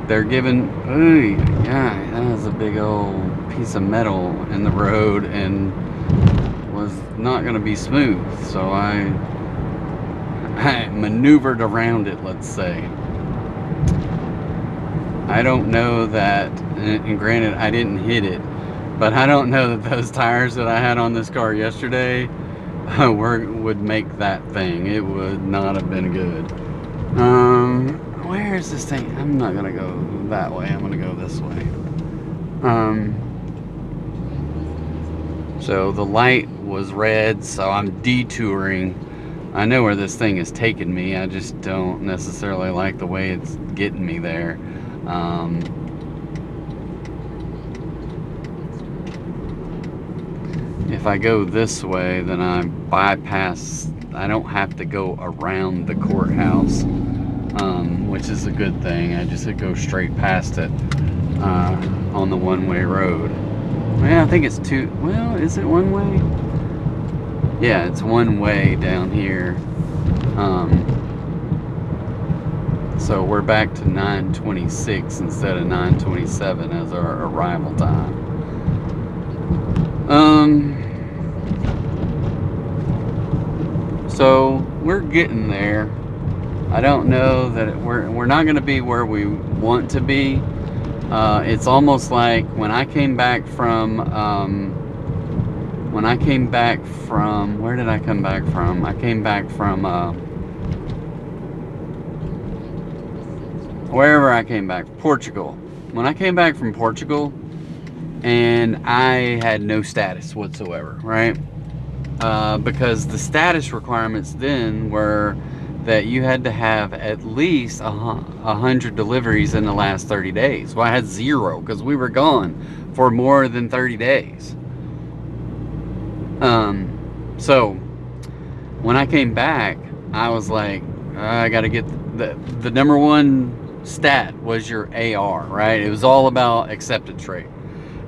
they're giving, ooh, yeah, that was a big old piece of metal in the road and was not going to be smooth. So I maneuvered around it, let's say. I don't know that, and granted, I didn't hit it, but I don't know that those tires that I had on this car yesterday would make that thing. It would not have been good. Where is this thing? I'm not gonna go that way. I'm gonna go this way. So the light was red, so I'm detouring. I know where this thing is taking me. I just don't necessarily like the way it's getting me there. If I go this way, then I bypass, I don't have to go around the courthouse, which is a good thing. I just go straight past it on the one-way road. Well, I think it's two, well, is it one way? Yeah, it's one way down here. So we're back to 9:26 instead of 9:27 as our arrival time. So we're getting there. I don't know that we're not going to be where we want to be. It's almost like when I came back from where did I come back from? I came back from wherever I came back, Portugal. When I came back from Portugal, and I had no status whatsoever, right? Because the status requirements then were that you had to have at least 100 deliveries in the last 30 days. Well, I had 0 because we were gone for more than 30 days. So when I came back, I was like, I got to get the number one stat was your AR, right? It was all about acceptance rate,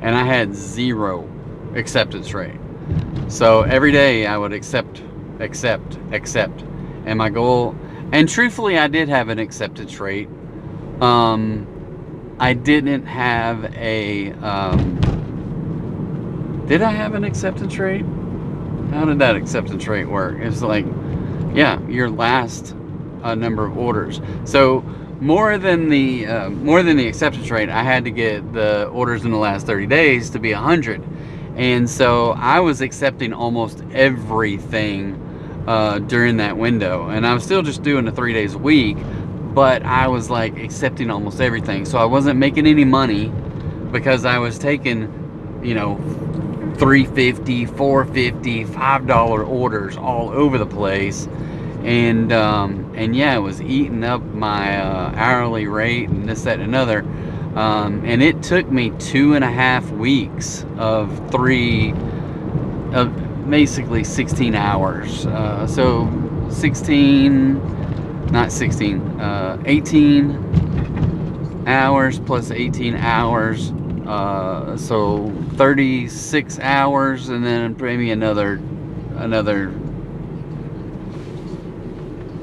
and I had 0 acceptance rate. So every day I would accept, and my goal, and truthfully, I did have an acceptance rate. I didn't have a, did I have an acceptance rate? How did that acceptance rate work? It's like, yeah, your last number of orders. So more than the acceptance rate, I had to get the orders in the last 30 days to be 100. And so I was accepting almost everything during that window, and I was still just doing the 3 days a week, but I was like accepting almost everything. So I wasn't making any money because I was taking, you know, $3.50, $4.50, $5 orders all over the place, and yeah, it was eating up my hourly rate and this, that, and another. And it took me 2.5 weeks of basically 16 hours. So 18 hours plus 18 hours. So 36 hours, and then maybe another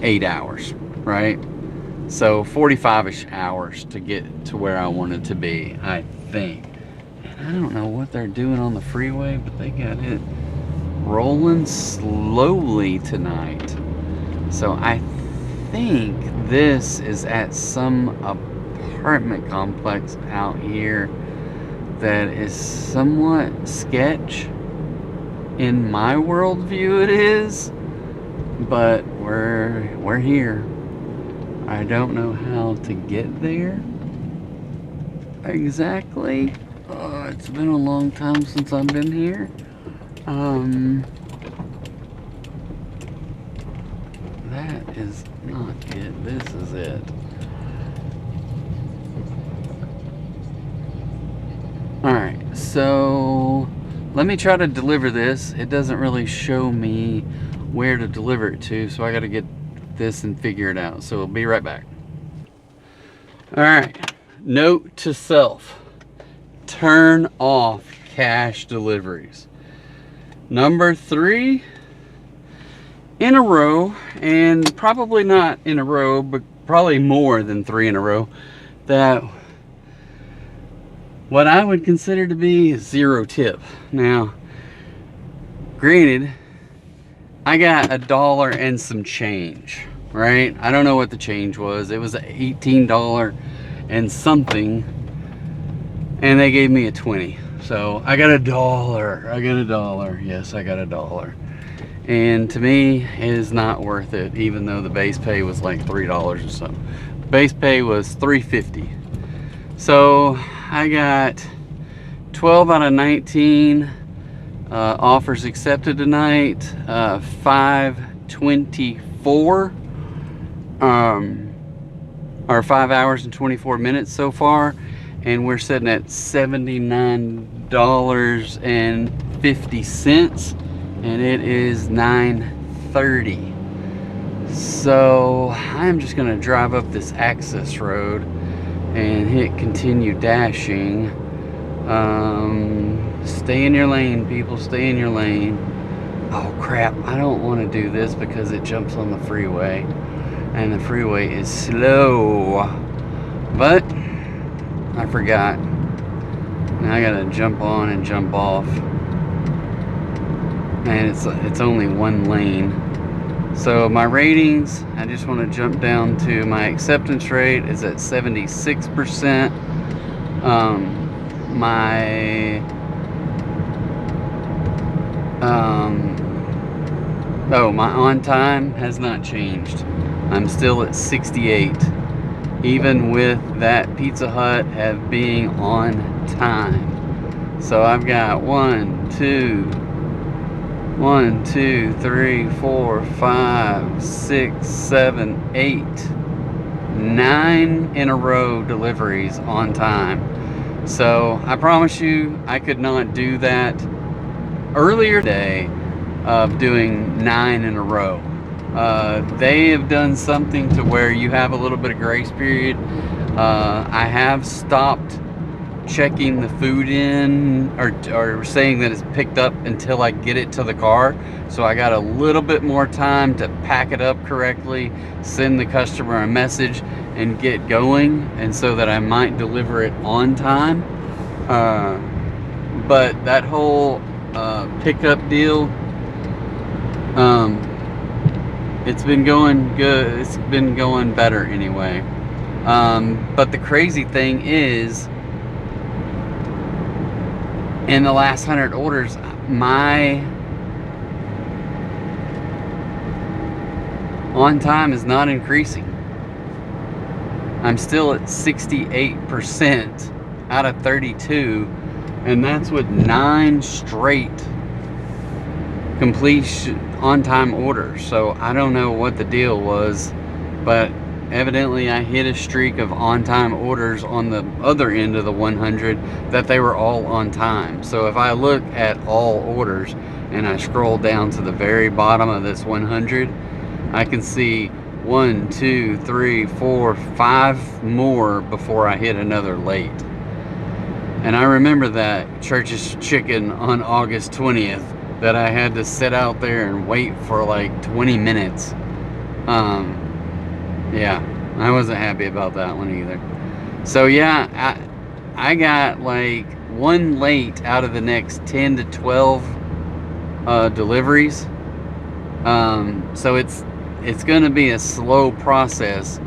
8 hours, right? So 45-ish hours to get to where I wanted to be, I think. And I don't know what they're doing on the freeway, but they got it rolling slowly tonight. So I think this is at some apartment complex out here that is somewhat sketch. In my worldview it is, but we're here. I don't know how to get there exactly. It's been a long time since I've been here. That is not it. This is it. Alright, so let me try to deliver this. It doesn't really show me where to deliver it to, so I gotta get this and figure it out. So we'll be right back. Alright, note to self: turn off cash deliveries. Number 3 in a row, and probably not in a row, but probably more than 3 in a row, that what I would consider to be 0 tip. Now, granted, I got $1 and some change, right? I don't know what the change was. It was $18 and something, and they gave me a 20. So I got $1. I got $1. Yes, I got $1. And to me, it is not worth it, even though the base pay was like $3 or something. Base pay was $3.50. So I got 12 out of 19 offers accepted tonight. 5:24, or 5 hours and 24 minutes so far, and we're sitting at $79.50, and it is 9:30. So I'm just gonna drive up this access road and hit continue dashing. Stay in your lane, people, stay in your lane. Oh crap, I don't want to do this because it jumps on the freeway, and the freeway is slow. But I forgot. Now I gotta jump on and jump off, and it's only one lane. So my ratings, I just want to jump down to my acceptance rate is at 76%. My on time has not changed. I'm still at 68, even with that Pizza Hut have being on time. So I've got 1, 2, 3, 4, 5, 6, 7, 8, 9 in a row deliveries on time. So I promise you, I could not do that earlier today of doing 9 in a row. They have done something to where you have a little bit of grace period. I have stopped checking the food in or saying that it's picked up until I get it to the car. So I got a little bit more time to pack it up correctly, send the customer a message, and get going, and so that I might deliver it on time. But that whole pickup deal, it's been going good. It's been going better anyway. But the crazy thing is, in the last 100 orders, my on time is not increasing. I'm still at 68% out of 32, and that's with 9 straight completion on-time orders. So I don't know what the deal was, but evidently I hit a streak of on-time orders on the other end of the 100 that they were all on time. So if I look at all orders and I scroll down to the very bottom of this 100, I can see 1, 2, 3, 4, 5 more before I hit another late. And I remember that Church's Chicken on August 20th that I had to sit out there and wait for like 20 minutes. Yeah, I wasn't happy about that one either. So yeah, I got like 1 late out of the next 10 to 12 deliveries. So it's gonna be a slow process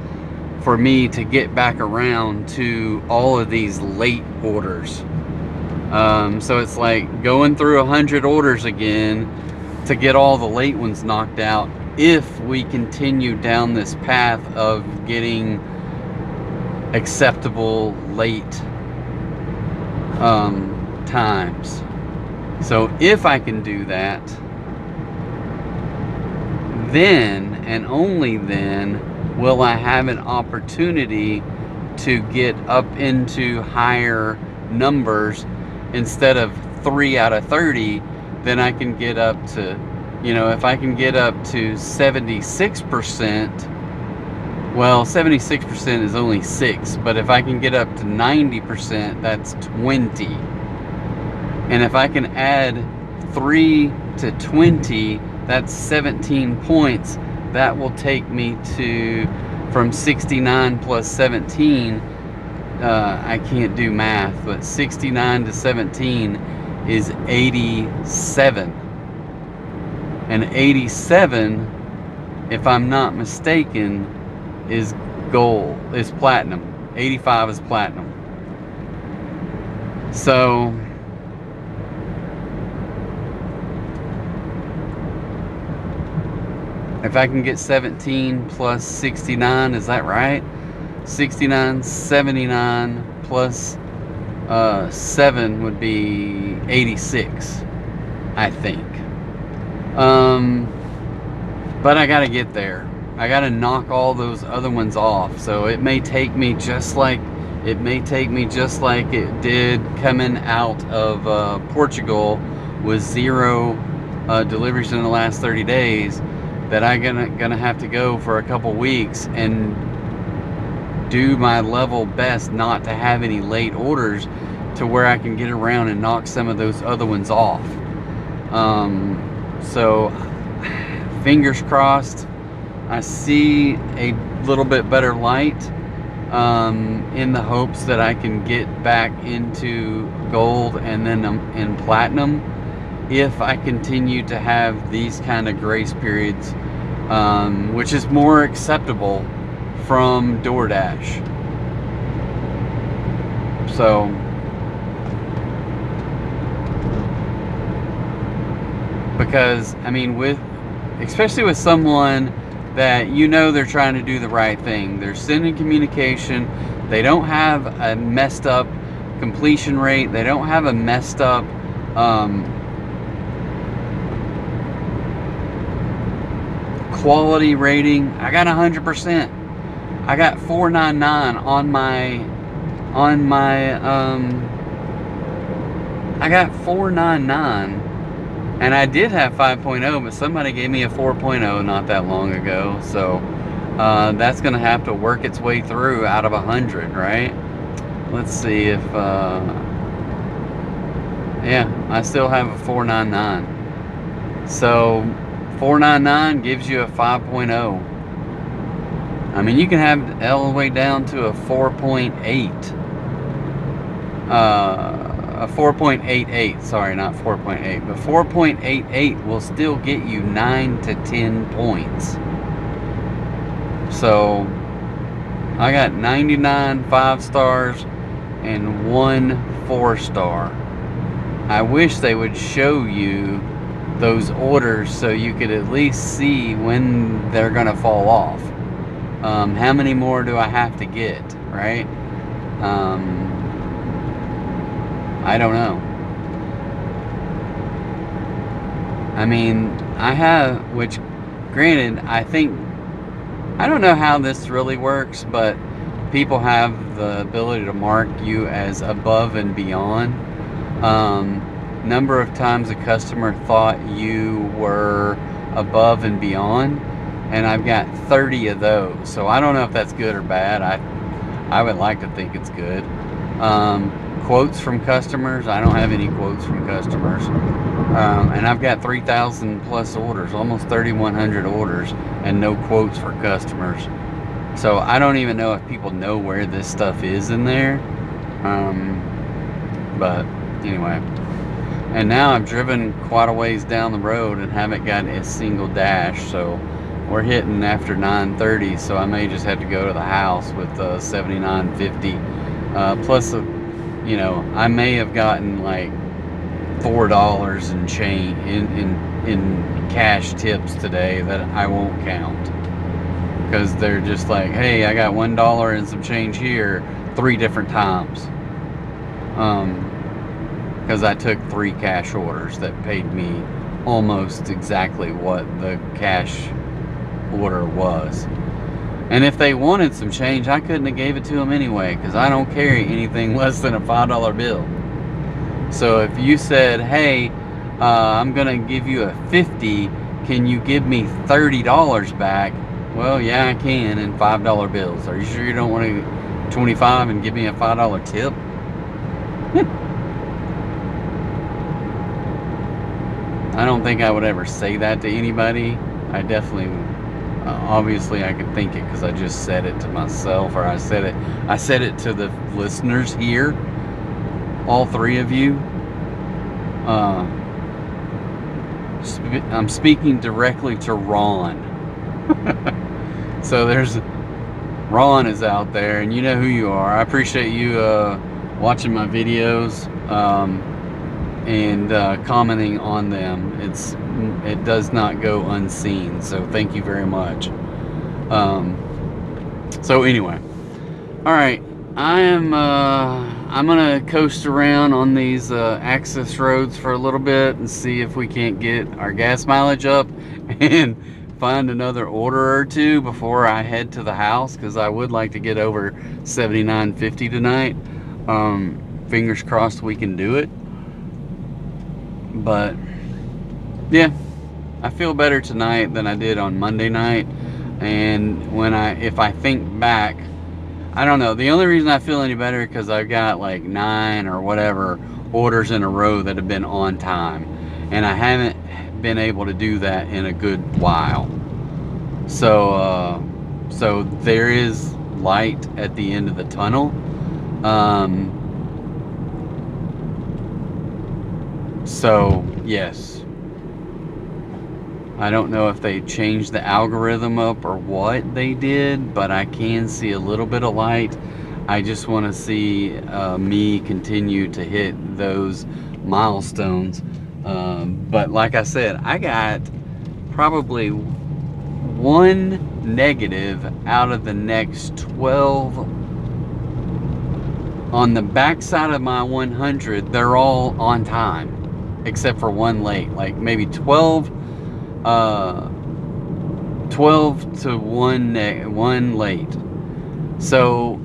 for me to get back around to all of these late orders. So it's like going through 100 orders again to get all the late ones knocked out, if we continue down this path of getting acceptable late times. So if I can do that, then and only then will I have an opportunity to get up into higher numbers. Instead of 3 out of 30, then I can get up to, if I can get up to 76%, well, 76% is only 6, but if I can get up to 90%, that's 20. And if I can add 3 to 20, that's 17 points. That will take me to, from 69 plus 17, I can't do math, but 69 to 17 is 87. And 87, if I'm not mistaken, is gold, is platinum. 85 is platinum. So if I can get 17 plus 69, is that right? 69, 79 plus 7 would be 86, I think. But I gotta get there. I gotta knock all those other ones off. So it may take me just like it did coming out of Portugal with 0 deliveries in the last 30 days. That I'm gonna have to go for a couple weeks and do my level best not to have any late orders, to where I can get around and knock some of those other ones off. So fingers crossed, I see a little bit better light, in the hopes that I can get back into gold and then in platinum, if I continue to have these kind of grace periods, which is more acceptable from DoorDash. So because I mean, especially with someone that they're trying to do the right thing, they're sending communication, they don't have a messed up completion rate, they don't have a messed up quality rating. I got 100%. I got 499 I got 499, and I did have 5.0, but somebody gave me a 4.0 not that long ago. So that's gonna have to work its way through out of 100, right? Let's see if yeah, I still have a 499. So 499 gives you a 5.0. I mean, you can have it all the way down to a 4.8. A 4.88, sorry, not 4.8, but 4.88 will still get you 9 to 10 points. So I got 99 5 stars and 1 4-star. I wish they would show you those orders so you could at least see when they're gonna fall off. How many more do I have to get, right? I don't know. I mean, which granted, I don't know how this really works, but people have the ability to mark you as above and beyond. Number of times a customer thought you were above and beyond, and I've got 30 of those. So I don't know if that's good or bad. I would like to think it's good. Quotes from customers, I don't have any quotes from customers. And I've got 3,000 plus orders, almost 3,100 orders, and no quotes for customers. So I don't even know if people know where this stuff is in there. But anyway. And now I've driven quite a ways down the road and haven't gotten a single dash. So we're hitting after 9:30, so I may just have to go to the house with $79.50. Plus, I may have gotten like $4 in change in cash tips today that I won't count, because they're just like, hey, I got $1 and some change here 3 different times. Because I took 3 cash orders that paid me almost exactly what the cash order was. And if they wanted some change, I couldn't have gave it to them anyway, because I don't carry anything less than a $5 bill. So if you said, hey, I'm gonna give you a 50, can you give me $30 back? Well, yeah, I can, in $5 bills. Are you sure you don't want to 25 and give me a $5 tip? I don't think I would ever say that to anybody. I definitely Obviously I could think it because I just said it to myself, or I said it to the listeners here, all three of you. I'm speaking directly to Ron. So there's Ron is out there, and you know who you are. I appreciate you watching my videos and commenting on them. It does not go unseen, so thank you very much. So anyway, all right, I'm gonna coast around on these access roads for a little bit and see if we can't get our gas mileage up and find another order or two before I head to the house, because I would like to get over 79.50 tonight. Fingers crossed we can do it. But yeah, I feel better tonight than I did on Monday night. And if I think back, I don't know, the only reason I feel any better because I've got like 9 or whatever orders in a row that have been on time, and I haven't been able to do that in a good while. So so there is light at the end of the tunnel. So yes, I don't know if they changed the algorithm up or what they did, but I can see a little bit of light. I just want to see me continue to hit those milestones. But like I said, I got probably one negative out of the next 12. On the back side of my 100, they're all on time, except for one late, like maybe 12 to one late. So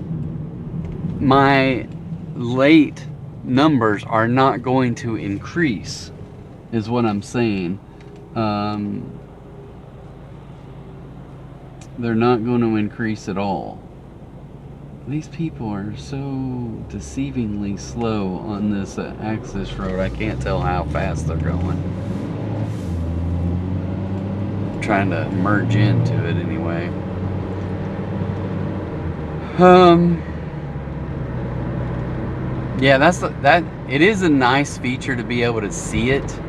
my late numbers are not going to increase, is what I'm saying. They're not going to increase at all. These people are so deceivingly slow on this access road. I can't tell how fast they're going. I'm trying to merge into it anyway. Yeah, it is a nice feature to be able to see it,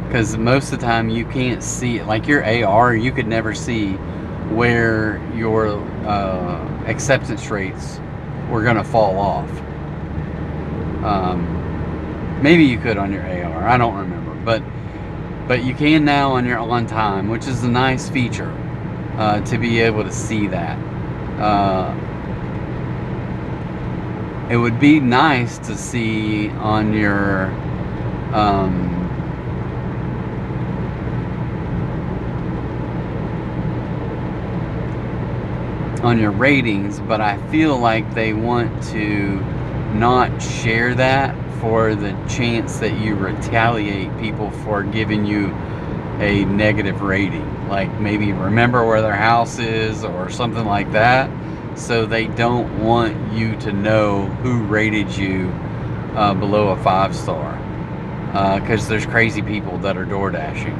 because most of the time you can't see it. Like your AR, you could never see where your acceptance rates were gonna fall off. Maybe you could on your AR, I don't remember, but you can now on your on time, which is a nice feature to be able to see that. It would be nice to see on your ratings, but I feel like they want to not share that for the chance that you retaliate people for giving you a negative rating, like maybe remember where their house is or something like that. So they don't want you to know who rated you below a 5-star, because there's crazy people that are door dashing,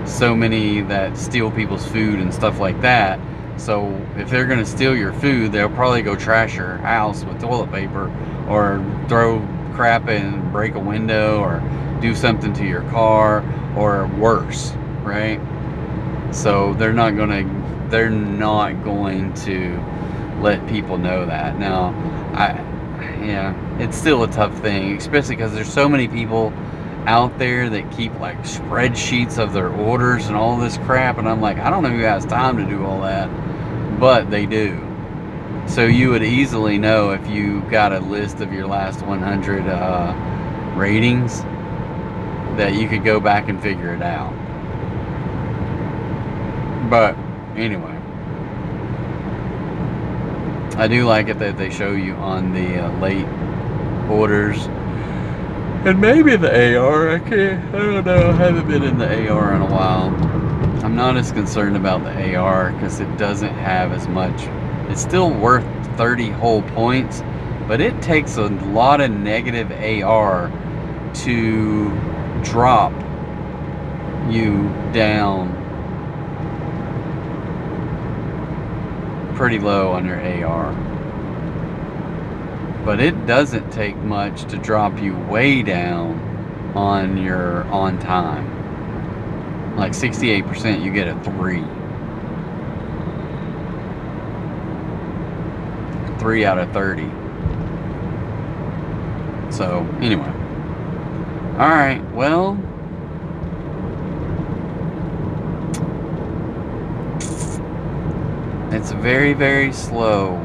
so many that steal people's food and stuff like that. So if they're going to steal your food, they'll probably go trash your house with toilet paper, or throw crap and break a window, or do something to your car, or worse, right? So they're not going to let people know that. Now, yeah, it's still a tough thing, especially because there's so many people out there that keep like spreadsheets of their orders and all this crap, and I'm like, I don't know who has time to do all that, but they do. So you would easily know if you got a list of your last 100 ratings, that you could go back and figure it out. But anyway, I do like it that they show you on the late orders. And maybe the AR, I don't know, I haven't been in the AR in a while. I'm not as concerned about the AR because it doesn't have as much. It's still worth 30 whole points, but it takes a lot of negative AR to drop you down pretty low on your AR. But it doesn't take much to drop you way down on your on time. Like 68%, you get a 3. 3 out of 30. So, anyway. Alright, well, it's very, very slow.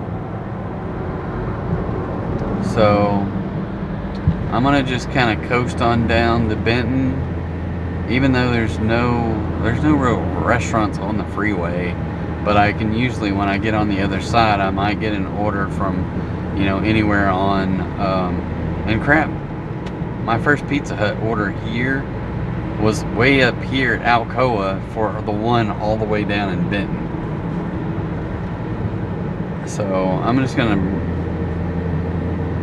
So, I'm gonna just kind of coast on down to Benton, even though there's no real restaurants on the freeway. But I can usually, when I get on the other side, I might get an order from, you know, anywhere on, and crap, my first Pizza Hut order here was way up here at Alcoa for the one all the way down in Benton. So I'm just gonna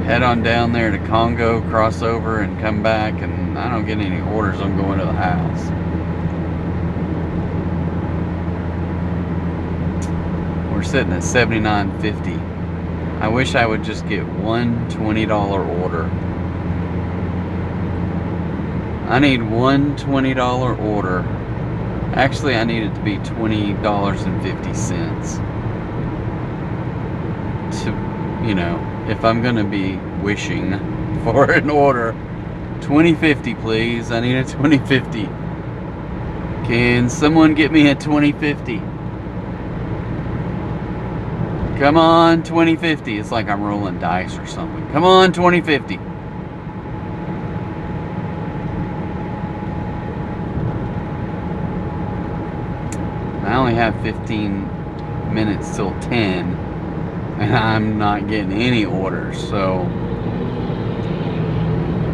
head on down there to Congo, cross over, and come back, and I don't get any orders, I'm going to the house. We're sitting at $79.50. I wish I would just get one $20 order. I need one $20 order. Actually, I need it to be $20.50. To, you know, if I'm gonna be wishing for an order, $20.50 please. I need a $20.50. Can someone get me a $20.50? Come on, $20.50. It's like I'm rolling dice or something. Come on, $20.50. I only have 15 minutes till 10, and I'm not getting any orders, so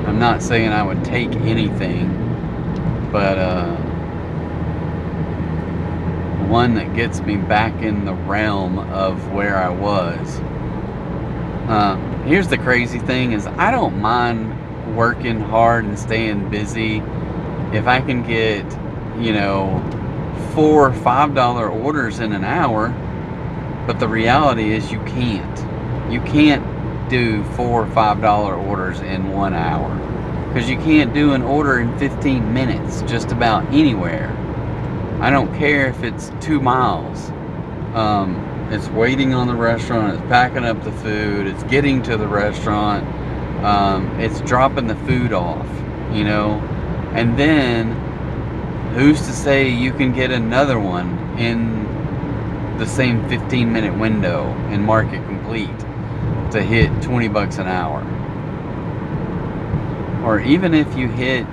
I'm not saying I would take anything, but one that gets me back in the realm of where I was. Here's the crazy thing is I don't mind working hard and staying busy if I can get, you know, $4 or $5 orders in an hour, but the reality is you can't do $4 or $5 orders in 1 hour, because you can't do an order in 15 minutes just about anywhere. I don't care if it's 2 miles. It's waiting on the restaurant, it's packing up the food, it's getting to the restaurant, it's dropping the food off, you know, and then who's to say you can get another one in the same 15-minute window and mark it complete to hit $20 an hour? Or even if you hit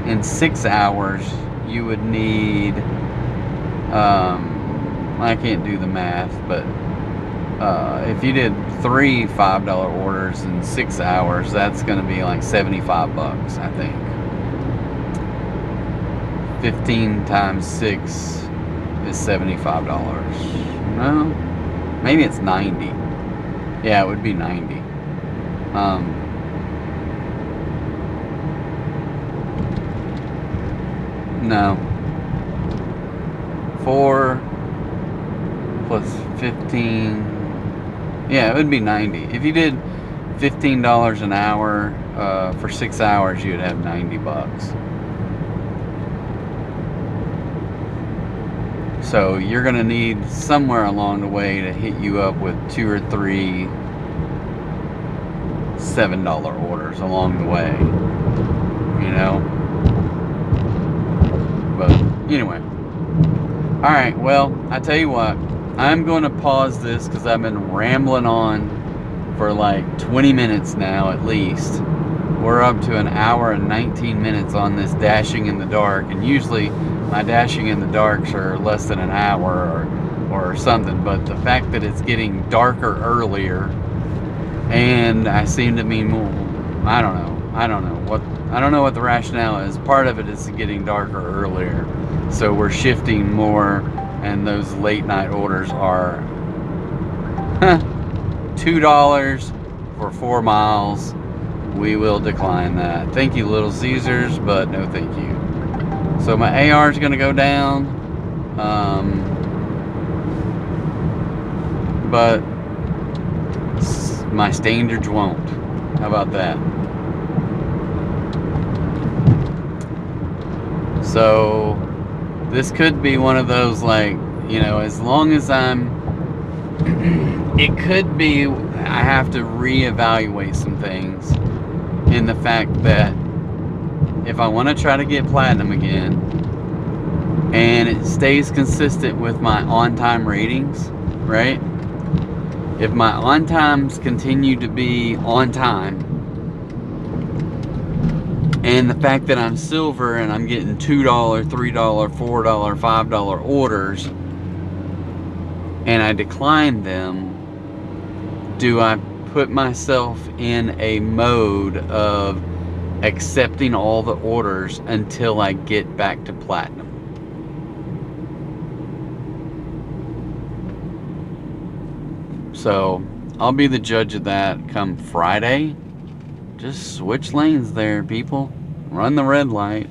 in 6 hours, you would need, I can't do the math, but if you did 3 $5 orders in 6 hours, that's going to be like $75, I think. 15 times 6 is $75. No, maybe it's 90. Yeah, it would be 90. No. 4 plus 15. Yeah, it would be 90. If you did $15 an hour for 6 hours, you'd have $90. So you're gonna need somewhere along the way to hit you up with 2 or 3 $7 orders along the way, you know. But anyway, all right, well, I tell you what, I'm going to pause this because I've been rambling on for like 20 minutes now at least. We're up to an hour and 19 minutes on this dashing in the dark, and usually my dashing in the darks are less than an hour or something, but the fact that it's getting darker earlier, and I seem to be more, I don't know what the rationale is. Part of it is getting darker earlier, so we're shifting more, and those late night orders are $2 for 4 miles. We will decline that. Thank you, Little Caesars, but no thank you. So my AR is going to go down. but my standards won't. How about that? So this could be one of those, like, you know, as long as it could be I have to reevaluate some things in the fact that if I want to try to get platinum again and it stays consistent with my on-time ratings, right? If my on-times continue to be on time, and the fact that I'm silver and I'm getting $2, $3, $4, $5 orders, and I decline them, do I put myself in a mode of accepting all the orders until I get back to platinum? So I'll be the judge of that come Friday. Just switch lanes there, people. Run the red light.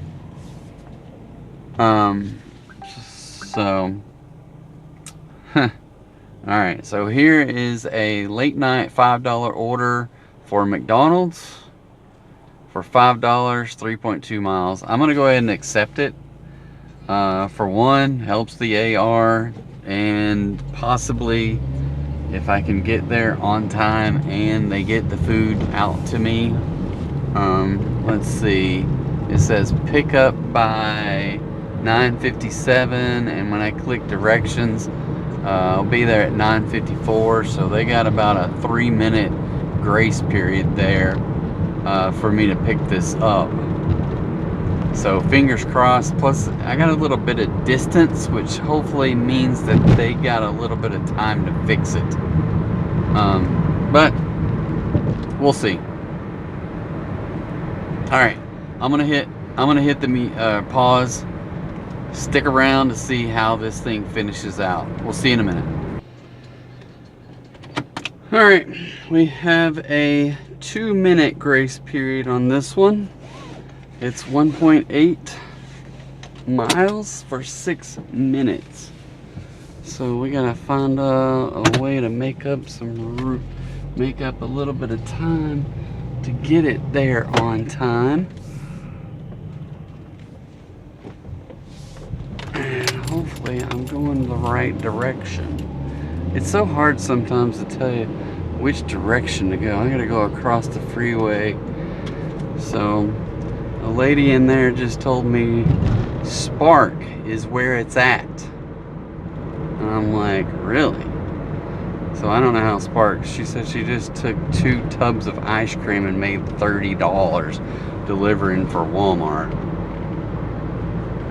Alright, so here is a late night $5 order for McDonald's for $5, 3.2 miles. I'm gonna go ahead and accept it. For one, helps the AR, and possibly if I can get there on time and they get the food out to me. Let's see, it says pick up by 9:57, and when I click directions, I'll be there at 9:54, so they got about a 3-minute grace period there for me to pick this up. So fingers crossed. Plus I got a little bit of distance, which hopefully means that they got a little bit of time to fix it. But we'll see. All right, I'm gonna hit the pause. Stick around to see how this thing finishes out. We'll see in a minute. All right, we have a 2-minute grace period on this one. It's 1.8 miles for 6 minutes. So we gotta find a way to make up a little bit of time to get it there on time. And hopefully I'm going the right direction. It's so hard sometimes to tell you which direction to go. I gotta go across the freeway. So a lady in there just told me Spark is where it's at. And I'm like, really? So I don't know how Spark, she said she just took 2 tubs of ice cream and made $30 delivering for Walmart.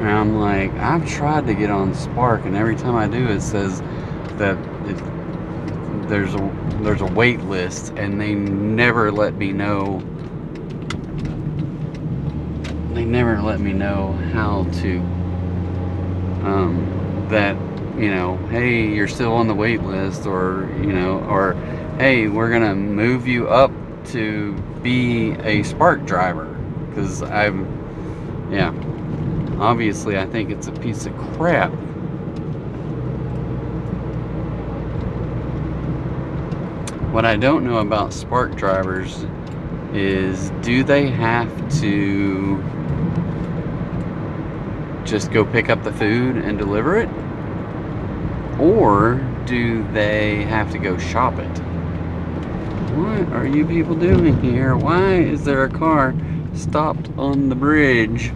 And I'm like, I've tried to get on Spark, and every time I do it says that there's a wait list, and they never let me know. They never let me know how to that, you know, hey, you're still on the wait list, or, you know, or hey, we're gonna move you up to be a Spark driver, because obviously I think it's a piece of crap. What I don't know about Spark drivers is, do they have to just go pick up the food and deliver it? Or do they have to go shop it? What are you people doing here? Why is there a car stopped on the bridge?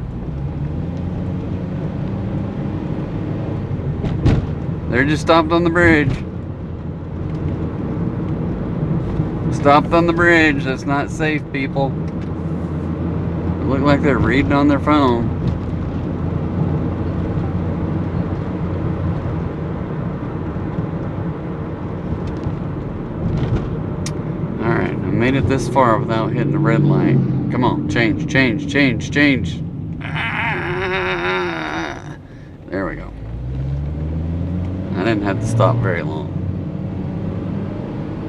They're just stopped on the bridge. Stopped on the bridge. That's not safe, people. They look like they're reading on their phone. Alright, I made it this far without hitting the red light. Come on, change. Ah, there we go. I didn't have to stop very long.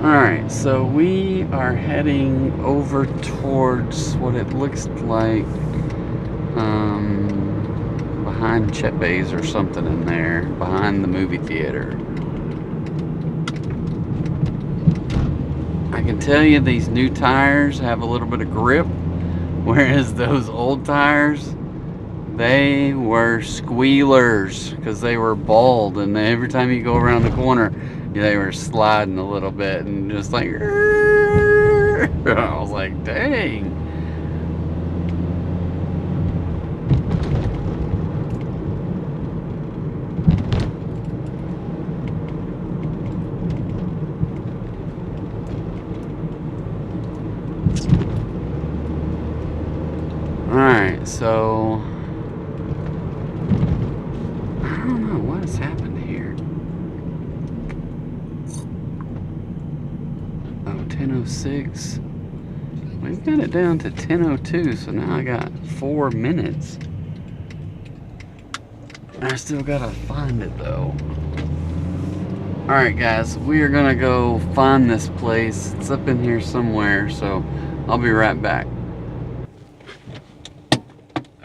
Alright, so we are heading over towards what it looks like behind Chepe's or something in there, behind the movie theater. tell you these new tires have a little bit of grip, whereas those old tires, they were squealers because they were bald, and every time you go around the corner, they were sliding a little bit and just like, I was like, dang. Alright, so I don't know what has happened here. Oh, 10:06. We've got it down to 10:02, so now I got 4 minutes. I still gotta find it though. Alright guys, we are gonna go find this place. It's up in here somewhere, so I'll be right back.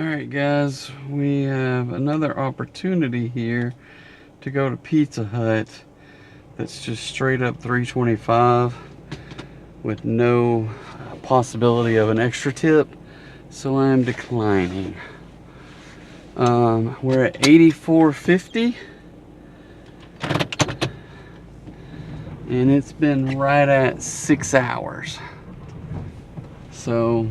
Alright guys, we have another opportunity here to go to Pizza Hut that's just straight up $3.25 with no possibility of an extra tip, so I'm declining. We're at $84.50 and it's been right at 6 hours, so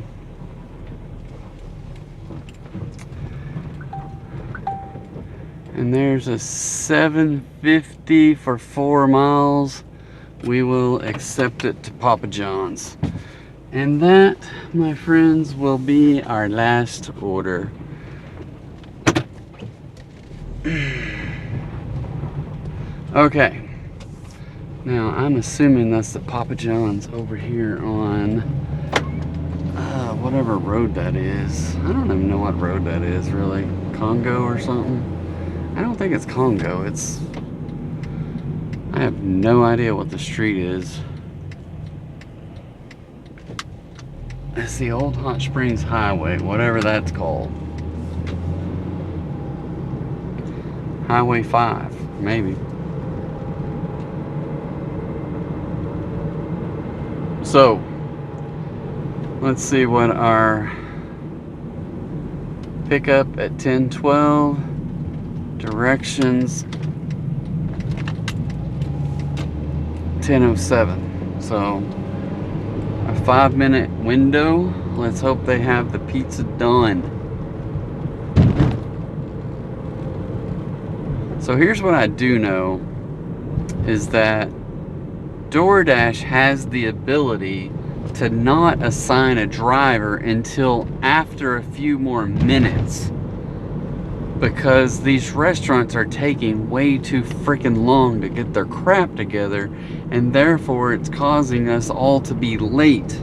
and there's a $7.50 for 4 miles. We will accept it to Papa John's. And that, my friends, will be our last order. Okay. Now, I'm assuming that's the Papa John's over here on whatever road that is. I don't even know what road that is, really. Congo or something? I don't think it's Congo. I have no idea what the street is. It's the Old Hot Springs Highway, whatever that's called. Highway 5, maybe. So, let's see what our pickup at 10:12. Directions 10:07. So a 5-minute window. Let's hope they have the pizza done. So here's what I do know is that DoorDash has the ability to not assign a driver until after a few more minutes, because these restaurants are taking way too freaking long to get their crap together, and therefore it's causing us all to be late.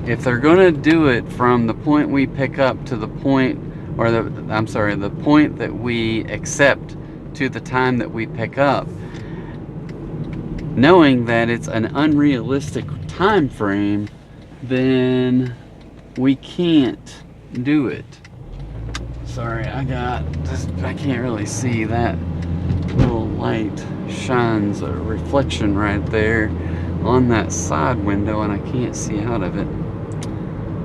If they're gonna do it from the point we pick up to the point, or the point that we accept to the time that we pick up, knowing that it's an unrealistic time frame, then we can't do it. Sorry, I can't really see. That little light shines a reflection right there on that side window and I can't see out of it.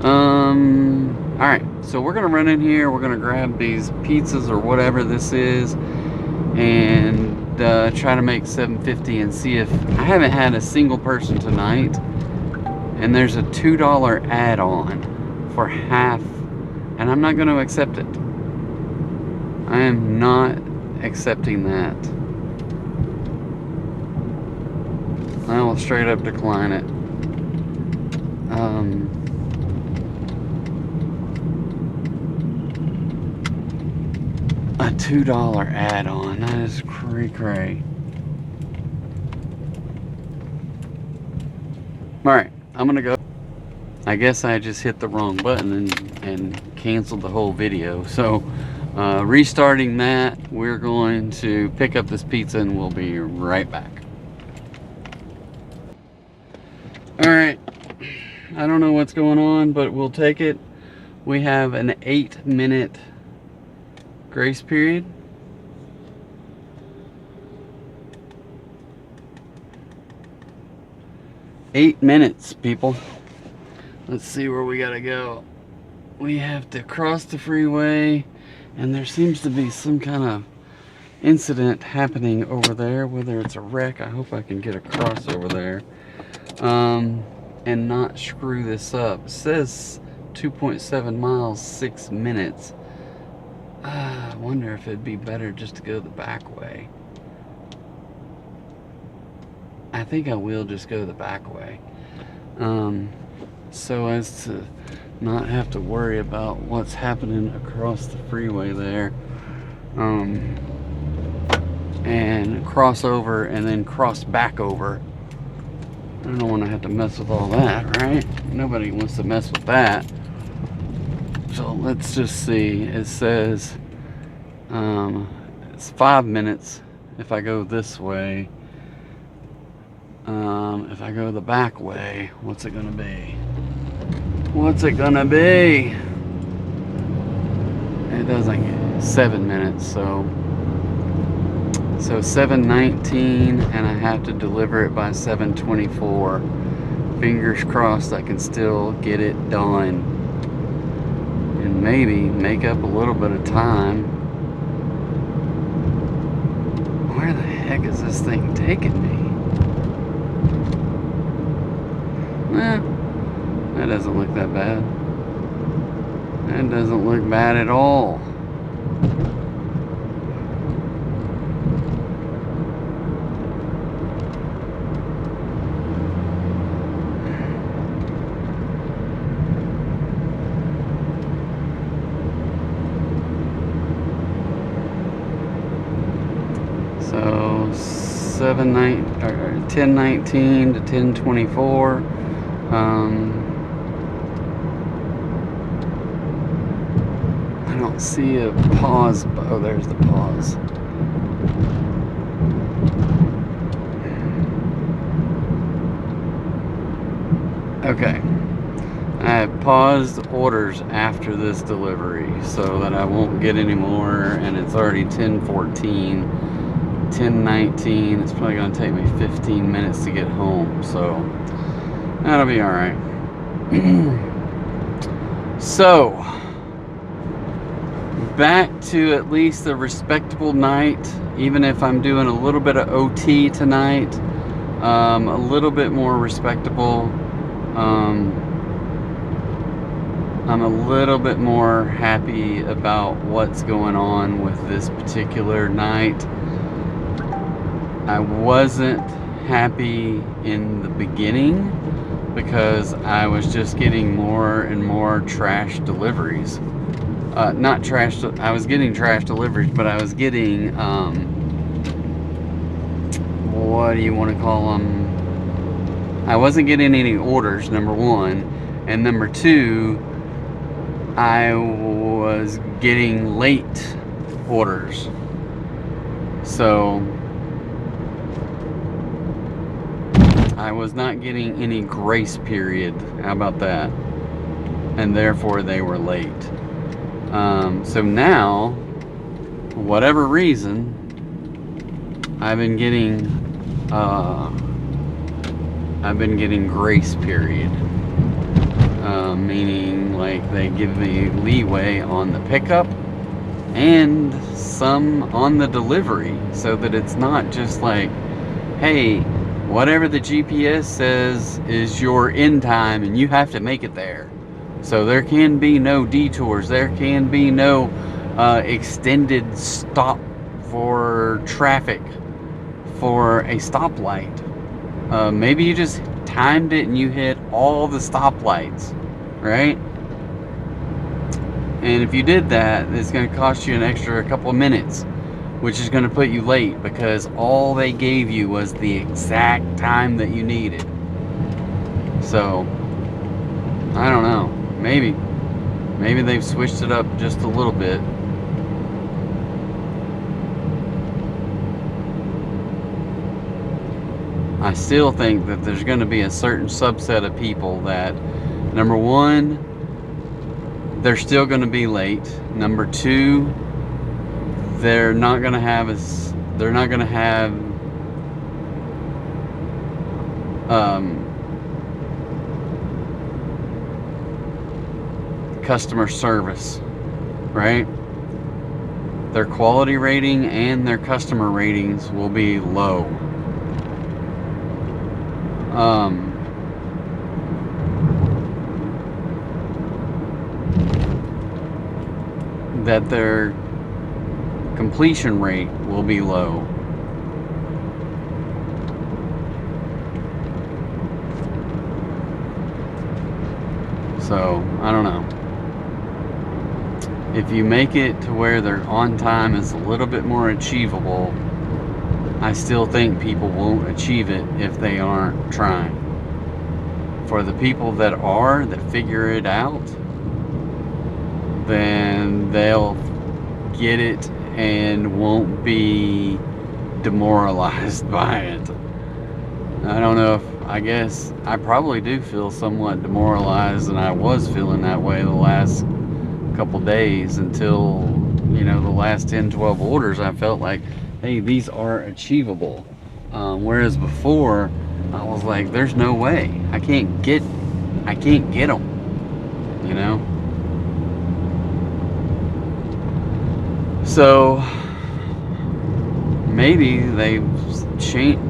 Alright, so we're gonna run in here, we're gonna grab these pizzas or whatever this is and try to make $7.50 and see if I haven't had a single person tonight, and there's a $2 add-on for half, and I'm not going to accept it. I am not accepting that. I will straight up decline it. A $2 add-on, that is cray-cray. Alright, I'm gonna go. I guess I just hit the wrong button and canceled the whole video. So, restarting that, we're going to pick up this pizza and we'll be right back. Alright, I don't know what's going on, but we'll take it. We have an 8-minute grace period. 8 minutes, people. Let's see where we gotta go. We have to cross the freeway, and there seems to be some kind of incident happening over there, whether it's a wreck. I hope I can get across over there and not screw this up. It says 2.7 miles, 6 minutes. I wonder if it'd be better just to go the back way. I think I will just go the back way, so as to not have to worry about what's happening across the freeway there, and cross over and then cross back over. I don't want to have to mess with all that, right? Nobody wants to mess with that. So let's just see. It says it's 5 minutes if I go this way. If I go the back way, what's it gonna be? What's it gonna be? It doesn't get 7 minutes, so 7:19, and I have to deliver it by 7:24. Fingers crossed I can still get it done and maybe make up a little bit of time. Where the heck is this thing taking me? That doesn't look that bad. That doesn't look bad at all. So 10:19 to 10:24. I don't see a pause. Oh, there's the pause. Okay. I have paused orders after this delivery so that I won't get any more, and it's already 10:14. 10:19. It's probably going to take me 15 minutes to get home, so that'll be all right. So, back to at least a respectable night, even if I'm doing a little bit of OT tonight, a little bit more respectable. I'm a little bit more happy about what's going on with this particular night. I wasn't happy in the beginning because I was just getting more and more trash deliveries. Not trash, I was getting trash deliveries, but I was getting, what do you want to call them? I wasn't getting any orders, number one. And number two, I was getting late orders. So I was not getting any grace period. How about that? And therefore they were late. So now, for whatever reason, I've been getting grace period. Meaning like they give me leeway on the pickup and some on the delivery, so that it's not just like, hey, whatever the GPS says is your end time and you have to make it there. So there can be no detours, there can be no extended stop for traffic for a stoplight. Maybe you just timed it and you hit all the stoplights, right? And if you did that, it's going to cost you an extra couple of minutes, which is going to put you late because all they gave you was the exact time that you needed. So, I don't know. Maybe they've switched it up just a little bit. I still think that there's going to be a certain subset of people that, number one, they're still going to be late. Number two, they're not going to have customer service, right? Their quality rating and their customer ratings will be low. That their completion rate will be low. So, I don't know. If you make it to where their on time is a little bit more achievable, I still think people won't achieve it if they aren't trying. For the people that figure it out, then they'll get it and won't be demoralized by it. I don't know if, I guess I probably do feel somewhat demoralized, and I was feeling that way the last couple days until, you know, the last 10-12 orders. I felt like, hey, these are achievable, whereas before I was like, there's no way, I can't get them, you know. So maybe they've changed.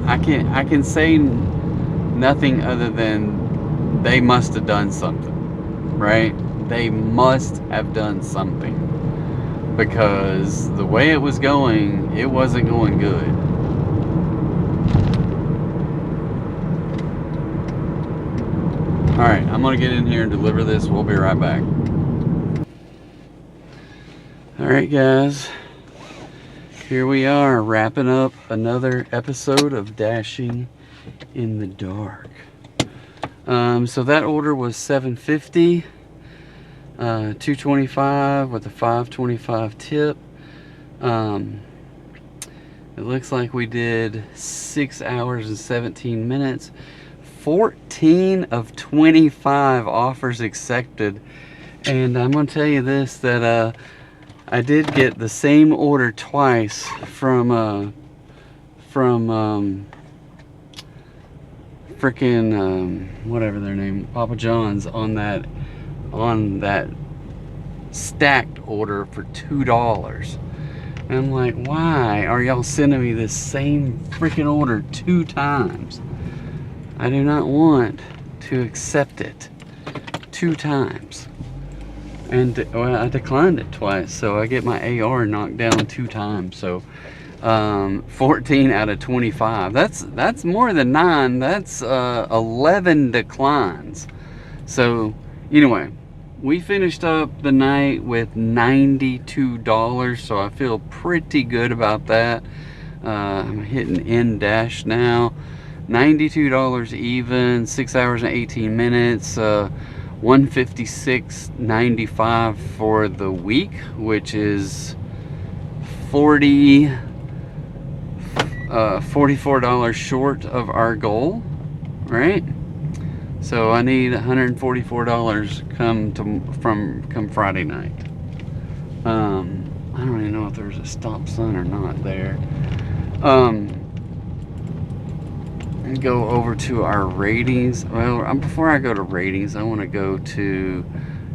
I can say nothing other than they must have done something, right? They must have done something, because the way it was going, it wasn't going good. Alright, I'm gonna get in here and deliver this. We'll be right back. Alright guys, here we are wrapping up another episode of Dashing in the Dark. So that order was $7.50, $2.25 with a $5.25 tip. It looks like we did 6 hours and 17 minutes. 14 of 25 offers accepted. And I'm going to tell you this, that I did get the same order twice from frickin' whatever their name, Papa John's, on that stacked order for $2. And I'm like, why are y'all sending me this same freaking order 2 times? I do not want to accept it 2 times. And well, I declined it twice, so I get my AR knocked down 2 times. So 14 out of 25. That's more than 9. That's 11 declines. So anyway, we finished up the night with $92, so I feel pretty good about that. I'm hitting end dash now. $92 even, 6 hours and 18 minutes, $156.95 for the week, which is $44 short of our goal, right? So I need $144 come Friday night. I don't even know if there's a stop sign or not there. Go over to our ratings. Well, before I go to ratings, I want to go to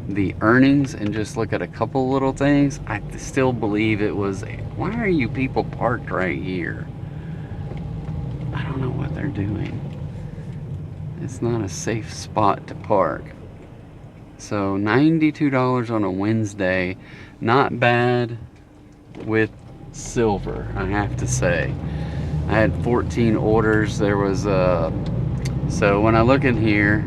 the earnings and just look at a couple little things. I still believe it was, why are you people parked right here? I don't know what they're doing. It's not a safe spot to park. So $92 on a Wednesday, not bad with silver, I have to say. I had 14 orders. There was so when I look in here,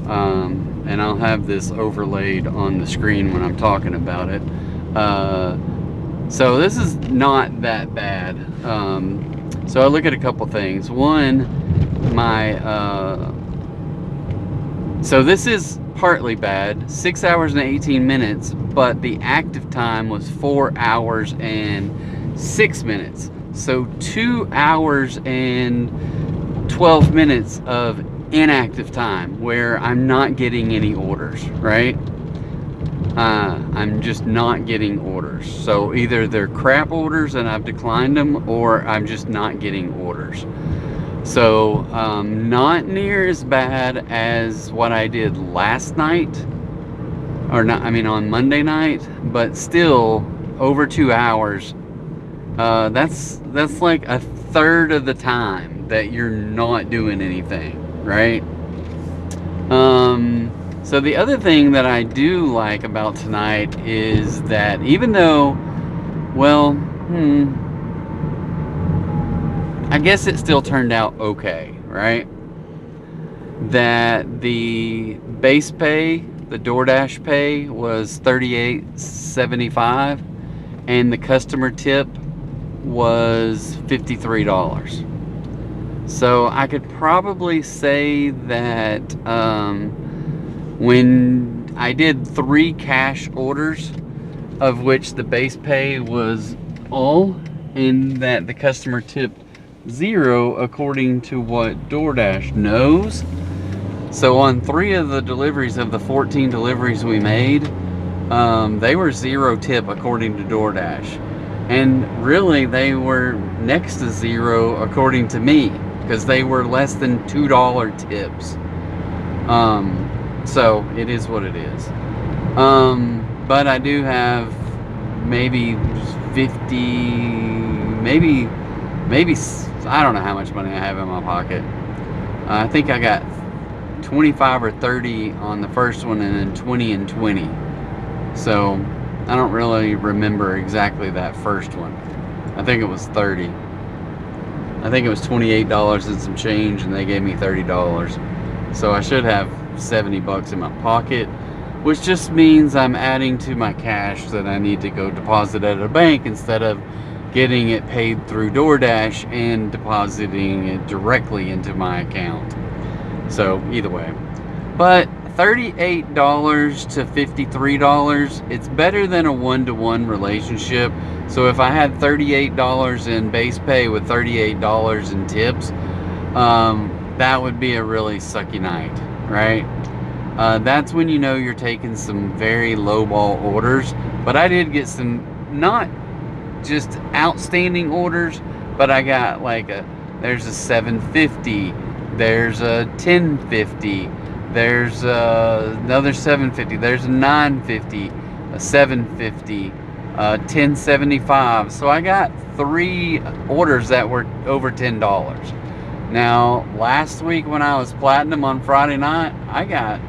and I'll have this overlaid on the screen when I'm talking about it. So this is not that bad. So I look at a couple things. One, so this is partly bad, 6 hours and 18 minutes, but the active time was 4 hours and 6 minutes. So 2 hours and 12 minutes of inactive time where I'm not getting any orders, right? I'm just not getting orders. So either they're crap orders and I've declined them, or I'm just not getting orders. So not near as bad as what I did last night, or not, I mean on Monday night, but still over 2 hours. That's like a third of the time that you're not doing anything, right? So the other thing that I do like about tonight is that even though, well, I guess it still turned out okay, right? That the base pay, the DoorDash pay, was $38.75, and the customer tip was $53. So I could probably say that when I did 3 cash orders, of which the base pay was all, and that the customer tipped 0 according to what DoorDash knows. So on 3 of the deliveries of the 14 deliveries we made, they were 0 tip according to DoorDash. And really they were next to 0 according to me, because they were less than $2 tips. So it is what it is. But I do have maybe 50, maybe I don't know how much money I have in my pocket. I think I got 25 or 30 on the first one, and then 20 and 20. So I don't really remember exactly that first one. I think it was 30. I think it was $28 and some change, and they gave me $30. So I should have 70 bucks in my pocket, which just means I'm adding to my cash that I need to go deposit at a bank instead of getting it paid through DoorDash and depositing it directly into my account. So either way, but $38 to $53, it's better than a one-to-one relationship. So if I had $38 in base pay with $38 in tips, that would be a really sucky night, right? That's when you know you're taking some very lowball orders. But I did get some not just outstanding orders, but I got like there's a $7.50, there's a $10.50, there's another $7.50, there's a $9.50, a $7.50, $10.75. So I got 3 orders that were over $10. Now last week when I was platinum on Friday night, I got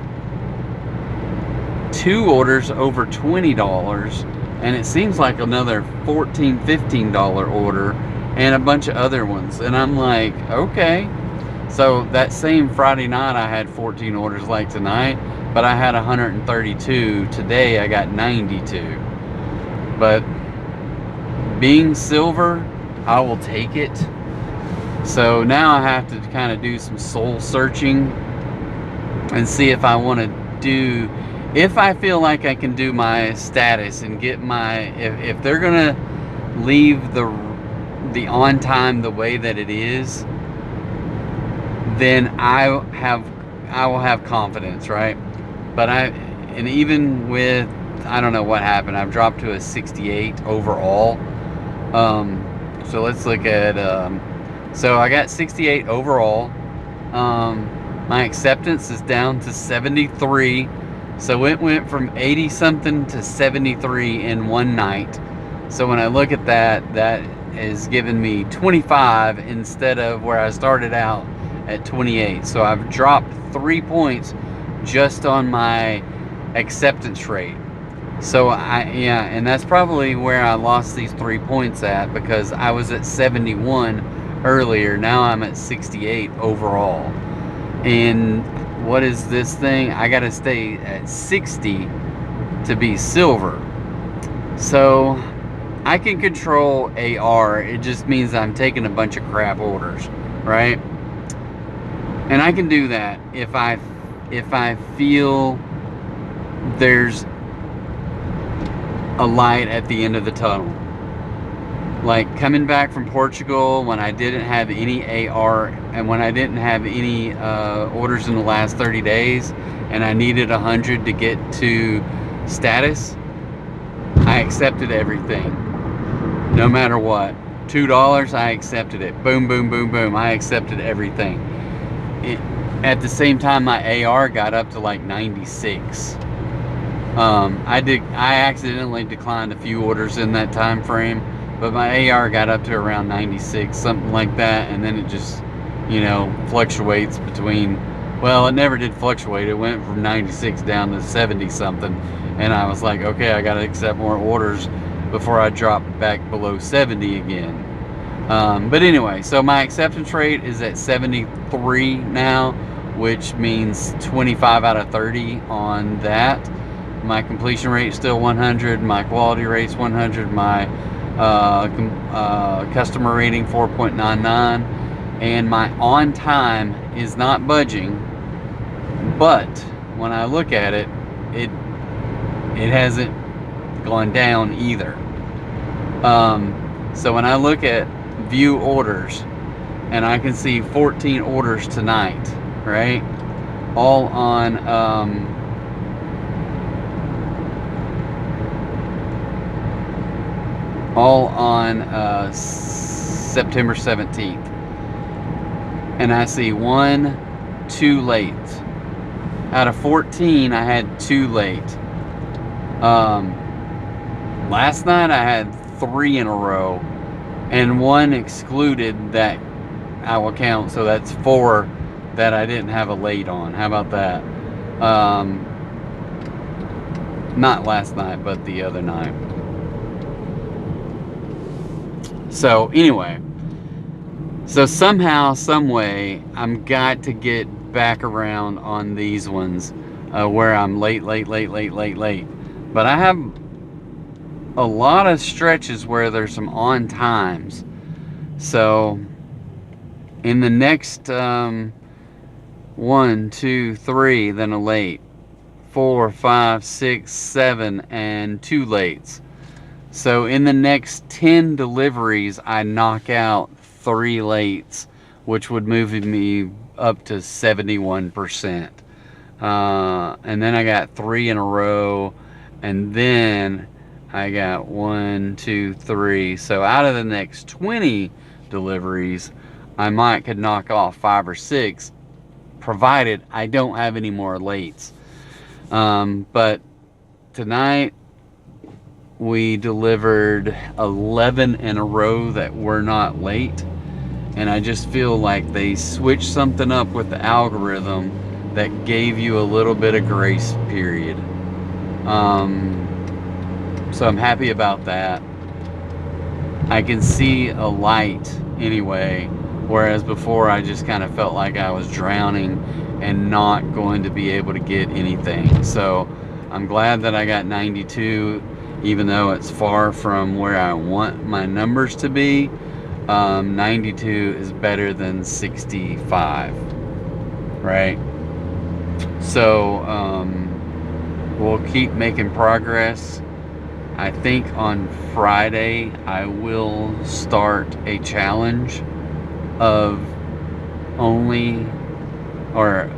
2 orders over $20, and it seems like another $14, $15 order, and a bunch of other ones. And I'm like, okay. So that same Friday night I had 14 orders like tonight, but I had 132. Today I got 92. But being silver, I will take it. So now I have to kind of do some soul searching and see if I want to do, if I feel like I can do my status and get my, if they're gonna leave the on time the way that it is, then I will have confidence, right? But and even with, I don't know what happened, I've dropped to a 68 overall. So let's look at, so I got 68 overall. My acceptance is down to 73. So it went from 80 something to 73 in one night. So when I look at that, that is giving me 25 instead of where I started out at 28. So I've dropped 3 points just on my acceptance rate. So and that's probably where I lost these 3 points at, because I was at 71 earlier. Now I'm at 68 overall. And what is this thing? I gotta stay at 60 to be silver. So I can control AR. It just means I'm taking a bunch of crap orders, right? And I can do that if I feel there's a light at the end of the tunnel. Like coming back from Portugal when I didn't have any AR and when I didn't have any orders in the last 30 days and I needed 100 to get to status, I accepted everything. No matter what. $2, I accepted it. Boom, boom, boom, boom. I accepted everything. At the same time, my AR got up to like 96. I accidentally declined a few orders in that time frame, but my AR got up to around 96, something like that, and then it just, fluctuates between, well, it never did fluctuate. It went from 96 down to 70 something, and I was like, okay, I got to accept more orders before I drop back below 70 again. But anyway, so my acceptance rate is at 73 now, which means 25 out of 30 on that. My completion rate is still 100. My quality rate's 100. My customer rating 4.99, and my on time is not budging. But when I look at it, it hasn't gone down either. So when I look at view orders, and I can see 14 orders tonight, right? All on September 17th, and I see 2 late. Out of 14, I had 2 late. Last night I had 3 in a row, and 1 excluded that I will count, so that's 4 that I didn't have a late on. How about that? Not last night, but the other night. So anyway, so somehow, some way, I'm got to get back around on these ones where I'm late. But I have a lot of stretches where there's some on times. So in the next 1, 2, 3, then a late, 4, 5, 6, 7, and 2 lates. So in the next 10 deliveries, I knock out 3 lates, which would move me up to 71%. And then I got 3 in a row, and then I got 1, 2, 3. So out of the next 20 deliveries, I could knock off 5 or 6, provided I don't have any more lates. But tonight we delivered 11 in a row that were not late, and I just feel like they switched something up with the algorithm that gave you a little bit of grace period. So I'm happy about that. I can see a light anyway, whereas before I just kind of felt like I was drowning and not going to be able to get anything. So I'm glad that I got 92, even though it's far from where I want my numbers to be. 92 is better than 65, right? So we'll keep making progress. I think on Friday I will start a challenge of only, or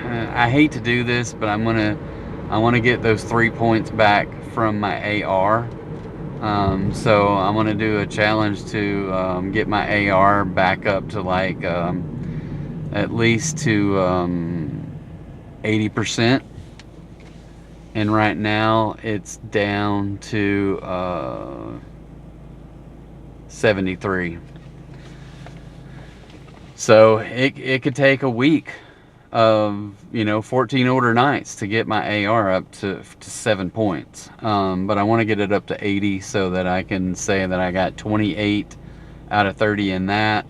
I hate to do this, but I want to get those 3 points back from my AR. So I'm going to do a challenge to get my AR back up to like at least to 80%. And right now it's down to 73. So it could take a week of 14 order nights to get my AR up to 7 points. But I want to get it up to 80 so that I can say that I got 28 out of 30 in that.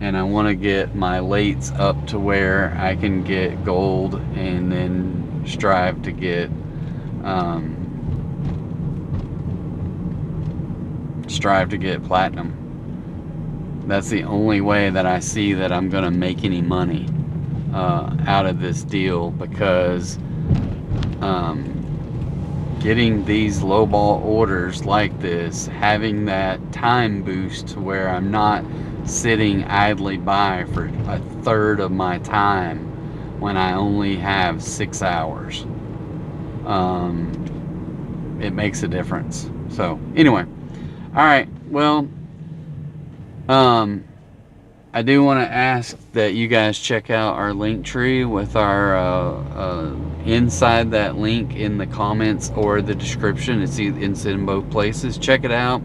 And I want to get my lates up to where I can get gold, and then strive to get platinum. That's the only way that I see that I'm gonna make any money out of this deal, because getting these lowball orders like this, having that time boost to where I'm not sitting idly by for a third of my time when I only have 6 hours, it makes a difference. So anyway, all right, well, I do want to ask that you guys check out our link tree with our inside that link in the comments or the description. It's in both places. Check it out.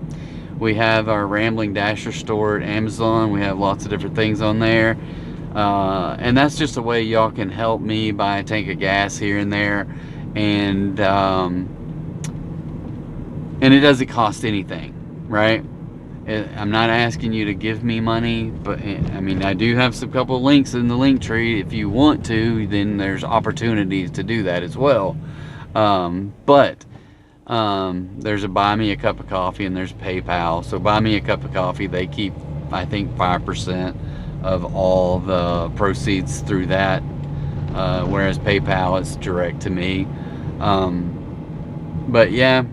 We have our Rambling Dasher store at Amazon. We have lots of different things on there. And that's just a way y'all can help me buy a tank of gas here and there. And it doesn't cost anything, right? I'm not asking you to give me money, but I mean, I do have some couple links in the link tree. If you want to, then there's opportunities to do that as well. But there's a buy me a cup of coffee and there's PayPal. So buy me a cup of coffee, they keep, I think, 5% of all the proceeds through that, whereas PayPal is direct to me. But yeah,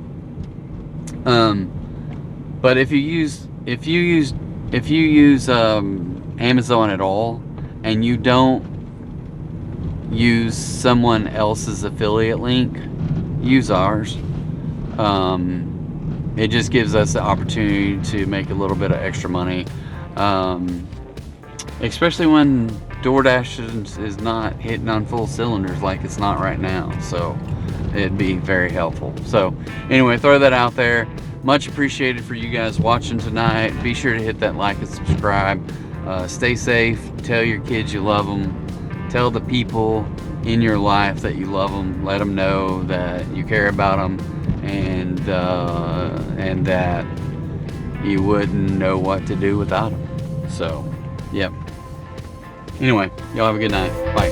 but if you use Amazon at all and you don't use someone else's affiliate link, use ours. It just gives us the opportunity to make a little bit of extra money, especially when DoorDash is not hitting on full cylinders like it's not right now. So it'd be very helpful. So anyway, throw that out there. Much appreciated for you guys watching tonight. Be sure to hit that like and subscribe. Stay safe. Tell your kids you love them. Tell the people in your life that you love them. Let them know that you care about them, and that you wouldn't know what to do without them. So, yep. Anyway, y'all have a good night. Bye.